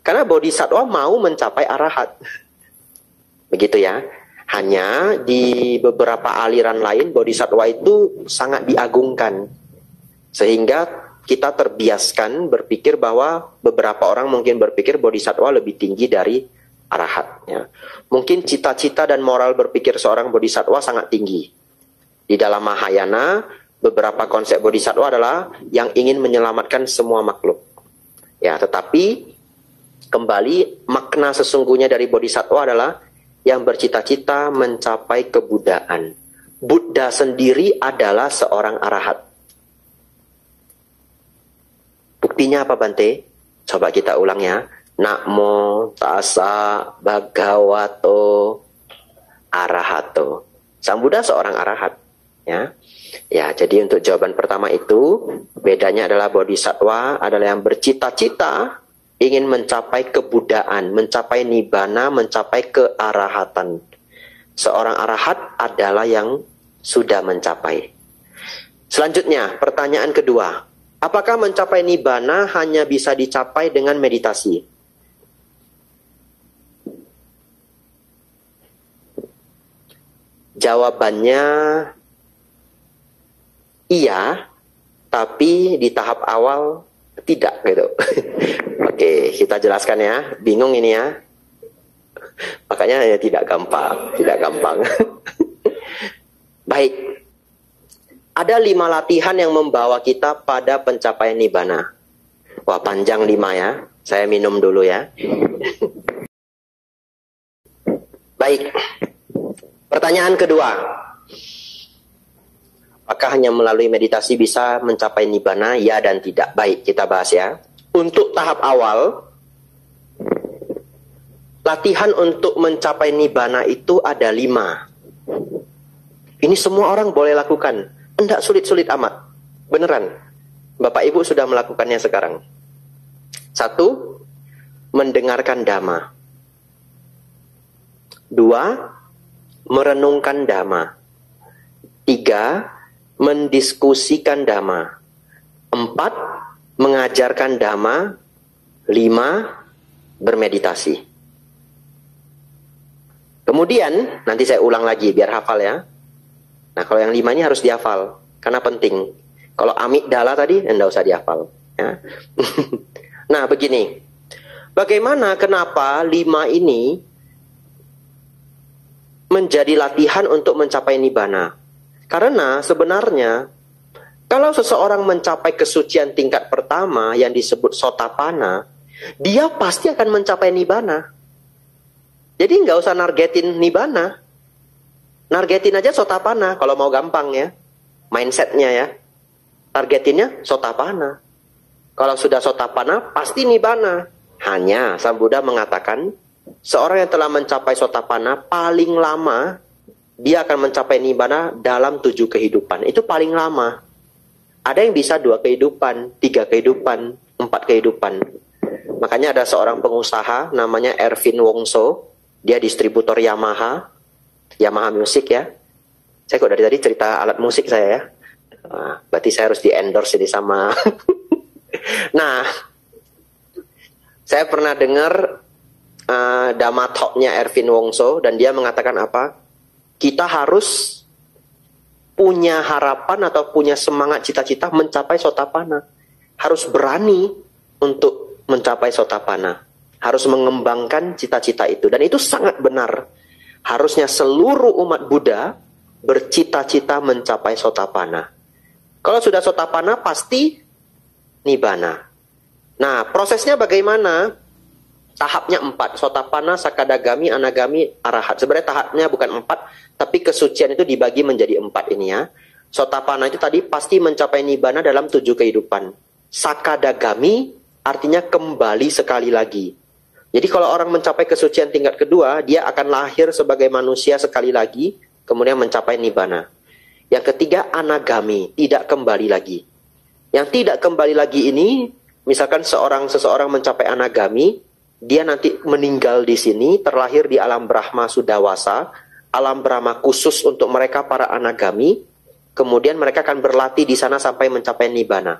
Karena bodhisattva mau mencapai arahat. Begitu ya. Hanya di beberapa aliran lain, bodhisattva itu sangat diagungkan. Sehingga kita terbiaskan berpikir bahwa beberapa orang mungkin berpikir bodhisattva lebih tinggi dari arahat. Ya. Mungkin cita-cita dan moral berpikir seorang bodhisattva sangat tinggi. Di dalam Mahayana, beberapa konsep bodhisattva adalah yang ingin menyelamatkan semua makhluk. Ya, tetapi kembali makna sesungguhnya dari bodhisattva adalah yang bercita-cita mencapai kebudaan. Buddha sendiri adalah seorang arahat. Buktinya apa Bante? Coba kita ulang ya. Namo tassa bhagavato arahato. Sang Buddha seorang arahat. Ya, jadi untuk jawaban pertama itu, bedanya adalah bodhisattva adalah yang bercita-cita ingin mencapai kebudaan, mencapai nibbana, mencapai kearahatan. Seorang arahat adalah yang sudah mencapai. Selanjutnya, pertanyaan kedua. Apakah mencapai nibbana hanya bisa dicapai dengan meditasi? Jawabannya iya, tapi di tahap awal tidak gitu. Oke, kita jelaskan ya. Bingung ini ya. Makanya ya tidak gampang. Baik. Ada 5 latihan yang membawa kita pada pencapaian nibbana. Wah, panjang 5 ya. Saya minum dulu ya. Baik. Pertanyaan kedua. Apakah hanya melalui meditasi bisa mencapai nibbana? Ya dan tidak. Baik, kita bahas ya. Untuk tahap awal, latihan untuk mencapai nibbana itu ada 5. Ini semua orang boleh lakukan. Tidak sulit-sulit amat. Beneran. Bapak Ibu sudah melakukannya sekarang. 1. Mendengarkan Dhamma. 2. Merenungkan Dhamma. 3. Mendiskusikan Dhamma. 4. Mengajarkan Dhamma. 5. Bermeditasi. Kemudian, nanti saya ulang lagi biar hafal ya. Nah, kalau yang 5 ini harus dihafal, karena penting. Kalau amigdala tadi, enggak usah dihafal. Ya. Nah, begini. Bagaimana, kenapa 5 ini menjadi latihan untuk mencapai nibbana? Karena sebenarnya, kalau seseorang mencapai kesucian tingkat pertama yang disebut sotapanna, dia pasti akan mencapai nibbana. Jadi nggak usah nargetin nibbana. Nargetin aja sotapanna kalau mau gampang ya. Mindsetnya ya. Targetinnya sotapanna. Kalau sudah sotapanna pasti nibbana. Hanya Sang Buddha mengatakan seorang yang telah mencapai sotapanna paling lama dia akan mencapai nibbana dalam 7 kehidupan. Itu paling lama. Ada yang bisa 2 kehidupan, 3 kehidupan, 4 kehidupan. Makanya ada seorang pengusaha namanya Ervin Wongso. Dia distributor Yamaha Music ya. Saya kok dari tadi cerita alat musik saya ya. Berarti saya harus di-endorse ini sama. Nah, saya pernah dengar Dhamma Talk-nya Ervin Wongso dan dia mengatakan apa? Kita harus punya harapan atau punya semangat cita-cita mencapai sotapanna. Harus berani untuk mencapai sotapanna. Harus mengembangkan cita-cita itu. Dan itu sangat benar. Harusnya seluruh umat Buddha bercita-cita mencapai sotapanna. Kalau sudah sotapanna pasti nibbana. Nah, prosesnya bagaimana? Tahapnya 4. Sotapanna, sakadagami, anagami, arahat. Sebenarnya tahapnya bukan 4, tapi kesucian itu dibagi menjadi 4 ini ya. Sotapanna itu tadi pasti mencapai nibbana dalam 7 kehidupan. Sakadagami artinya kembali sekali lagi. Jadi kalau orang mencapai kesucian tingkat kedua, dia akan lahir sebagai manusia sekali lagi, kemudian mencapai nibbana. Yang ketiga, anagami, tidak kembali lagi. Yang tidak kembali lagi ini Misalkan seseorang mencapai anagami, dia nanti meninggal di sini, terlahir di alam Brahma Sudawasa, alam Brahma khusus untuk mereka para anagami, kemudian mereka akan berlatih di sana sampai mencapai Nibbana.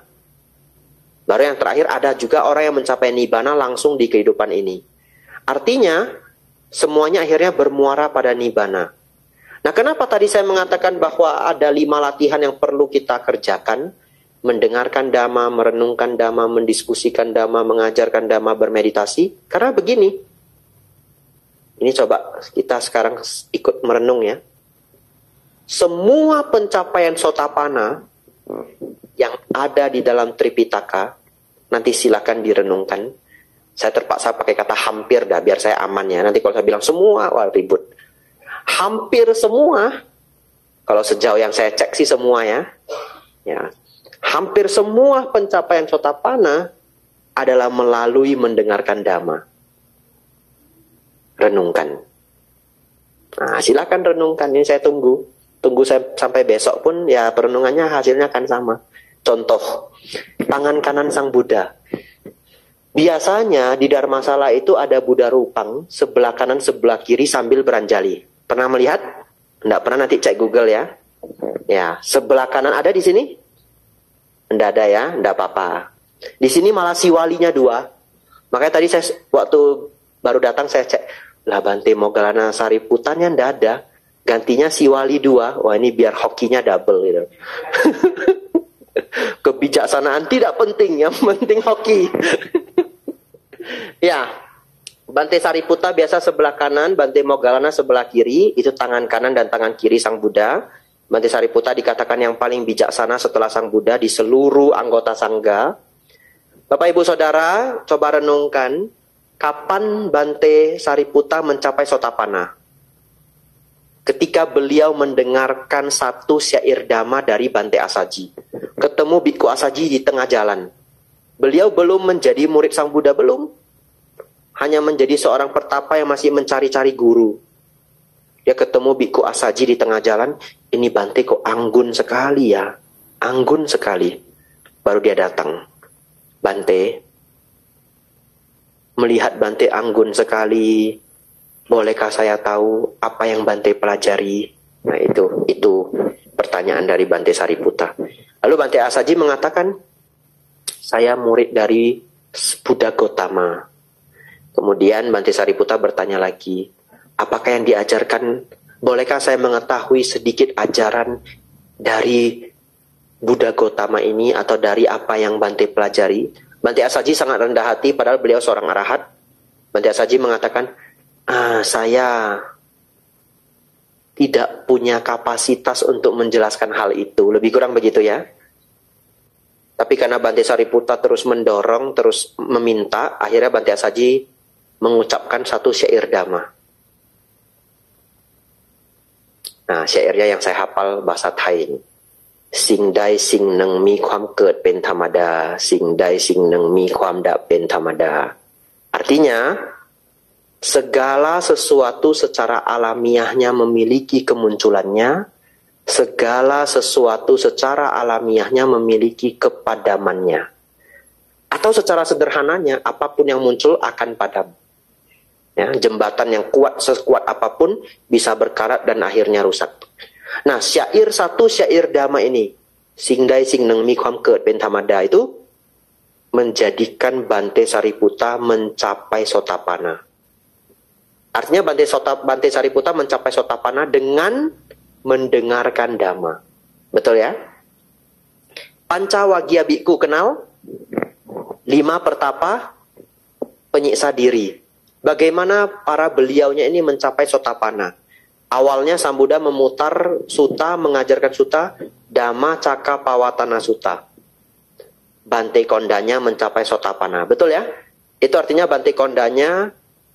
Baru yang terakhir ada juga orang yang mencapai Nibbana langsung di kehidupan ini. Artinya, semuanya akhirnya bermuara pada Nibbana. Nah, kenapa tadi saya mengatakan bahwa ada 5 latihan yang perlu kita kerjakan? Mendengarkan Dhamma, merenungkan Dhamma, mendiskusikan Dhamma, mengajarkan Dhamma, bermeditasi. Karena begini, ini coba kita sekarang ikut merenung ya. Semua pencapaian Sotapanna yang ada di dalam Tripitaka, nanti silakan direnungkan. Saya terpaksa pakai kata hampir dah, biar saya aman ya. Nanti kalau saya bilang semua, wah ribut. Hampir semua, kalau sejauh yang saya cek sih semua ya. Hampir semua pencapaian Sotapanna adalah melalui mendengarkan Dhamma. Renungkan. Nah, silakan renungkan, ini saya tunggu. Tunggu saya sampai besok pun ya perenungannya hasilnya akan sama. Contoh, tangan kanan Sang Buddha. Biasanya di Dharmasala itu ada Buddha Rupang, sebelah kanan sebelah kiri sambil beranjali. Pernah melihat? Enggak pernah, nanti cek Google ya. Ya, sebelah kanan ada di sini? Enggak ada ya, enggak apa-apa. Di sini malah siwalinya 2. Makanya tadi saya waktu baru datang saya cek, lah Bante Moggallana Sariputtanya enggak ada. Gantinya siwali 2. Wah, ini biar hokinya double gitu. Kebijaksanaan tidak penting, yang penting hoki. Ya, Bante Sariputta biasa sebelah kanan, Bante Moggallana sebelah kiri, itu tangan kanan dan tangan kiri Sang Buddha. Bante Sariputta dikatakan yang paling bijaksana setelah Sang Buddha di seluruh anggota Sangga. Bapak Ibu Saudara, coba renungkan, kapan Bante Sariputta mencapai Sotapanna? Ketika beliau mendengarkan satu syair Dhamma dari Bante Asaji. Ketemu Bhikkhu Asaji di tengah jalan. Beliau belum menjadi murid Sang Buddha, belum. Hanya menjadi seorang pertapa yang masih mencari-cari guru. Dia ketemu Bhikkhu Asaji di tengah jalan. Ini Bante kok anggun sekali ya. Anggun sekali. Baru dia datang. Bante, melihat Bante anggun sekali, bolehkah saya tahu apa yang Bante pelajari? Nah itu pertanyaan dari Bante Sariputta. Lalu Bante Asaji mengatakan, saya murid dari Buddha Gautama. Kemudian Bante Sariputta bertanya lagi, apakah yang diajarkan, bolehkah saya mengetahui sedikit ajaran dari Buddha Gautama ini atau dari apa yang Bante pelajari? Bante Asaji sangat rendah hati padahal beliau seorang arahat. Bante Asaji mengatakan, saya tidak punya kapasitas untuk menjelaskan hal itu. Lebih kurang begitu ya. Tapi karena Bante Sariputta terus mendorong, terus meminta, akhirnya Bante Asaji mengucapkan satu syair Dhamma. Nah, syairnya yang saya hafal bahasa Thai ini. Sing dai sing neng mi kwam ket pen thamada, sing dai sing neng mi kwam da pen thamada. Artinya, segala sesuatu secara alamiahnya memiliki kemunculannya, segala sesuatu secara alamiahnya memiliki kepadamannya. Atau secara sederhananya, apapun yang muncul akan padam. Ya, jembatan yang kuat sekuat apapun bisa berkarat dan akhirnya rusak. Nah, satu syair Dhamma ini, sing dai sing neng mi kwam ket pen thamada, itu menjadikan Bante Sariputta mencapai Sotapanna. Artinya Bante Sariputta mencapai Sotapanna dengan mendengarkan Dhamma. Betul ya? Pancawagya Bhikkhu kenal? 5 pertapa penyiksa diri. Bagaimana para beliaunya ini mencapai Sotapanna? Awalnya Sang Buddha memutar sutta, mengajarkan sutta, Dhamma Cakka Pawatana Sutta. Bante Kondanya mencapai Sotapanna. Betul ya? Itu artinya Bante Kondanya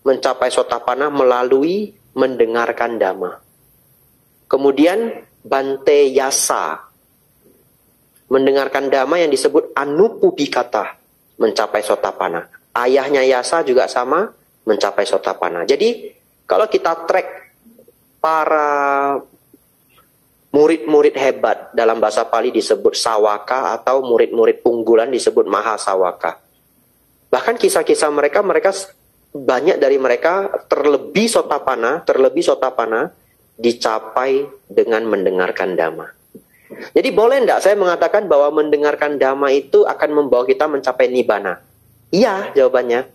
mencapai Sotapanna melalui mendengarkan Dhamma. Kemudian Bante Yasa mendengarkan Dhamma yang disebut Anupubikata, mencapai Sotapanna. Ayahnya Yasa juga sama, mencapai Sotapanna. Jadi kalau kita track para murid-murid hebat, dalam bahasa Pali disebut Sawaka, atau murid-murid unggulan disebut Mahasawaka. Bahkan kisah-kisah mereka banyak dari mereka terlebih sotapana dicapai dengan mendengarkan dhamma. Jadi boleh enggak saya mengatakan bahwa mendengarkan dhamma itu akan membawa kita mencapai nibbana? Iya, jawabannya.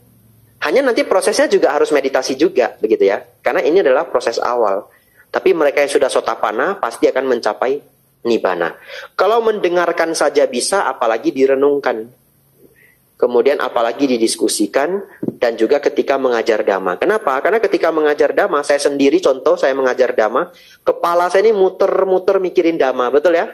Hanya nanti prosesnya juga harus meditasi juga, begitu ya. Karena ini adalah proses awal. Tapi mereka yang sudah sotapana pasti akan mencapai nibbana. Kalau mendengarkan saja bisa, apalagi direnungkan. Kemudian apalagi didiskusikan, dan juga ketika mengajar dhamma. Kenapa? Karena ketika mengajar dhamma, saya sendiri contoh, saya mengajar dhamma, kepala saya ini muter-muter mikirin dhamma, betul ya?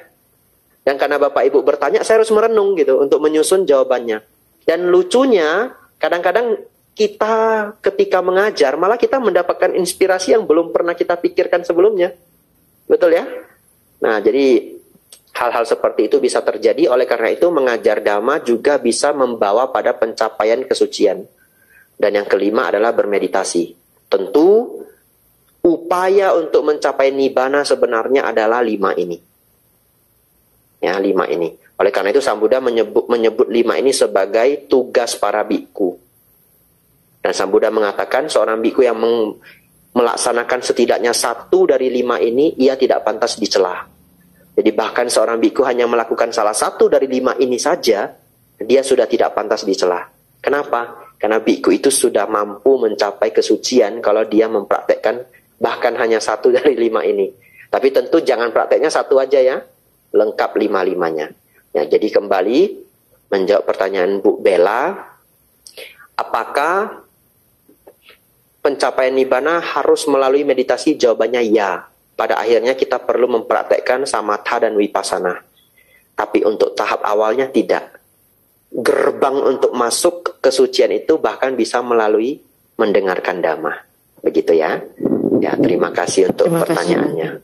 Dan karena Bapak Ibu bertanya, saya harus merenung gitu, untuk menyusun jawabannya. Dan lucunya, kadang-kadang kita ketika mengajar, malah kita mendapatkan inspirasi yang belum pernah kita pikirkan sebelumnya. Betul ya? Nah, jadi hal-hal seperti itu bisa terjadi. Oleh karena itu, mengajar dhamma juga bisa membawa pada pencapaian kesucian. Dan yang kelima adalah bermeditasi. Tentu, upaya untuk mencapai nibbana sebenarnya adalah 5 ini. Ya, 5 ini. Oleh karena itu, Sang Buddha menyebut 5 ini sebagai tugas para biku. Dan Sang Buddha mengatakan seorang biku yang melaksanakan setidaknya 1 dari 5 ini, ia tidak pantas dicela. Jadi bahkan seorang biku hanya melakukan salah 1 dari 5 ini saja, dia sudah tidak pantas dicela. Kenapa? Karena biku itu sudah mampu mencapai kesucian kalau dia mempraktekkan bahkan hanya 1 dari 5 ini. Tapi tentu jangan prakteknya 1 aja ya, lengkap 5-5-nya. Ya, jadi kembali menjawab pertanyaan Bu Bella, apakah pencapaian nibbana harus melalui meditasi? Jawabannya ya. Pada akhirnya kita perlu mempraktekkan samatha dan vipassana. Tapi untuk tahap awalnya tidak. Gerbang untuk masuk kesucian itu bahkan bisa melalui mendengarkan dhamma. Begitu ya. Ya, terima kasih untuk pertanyaannya.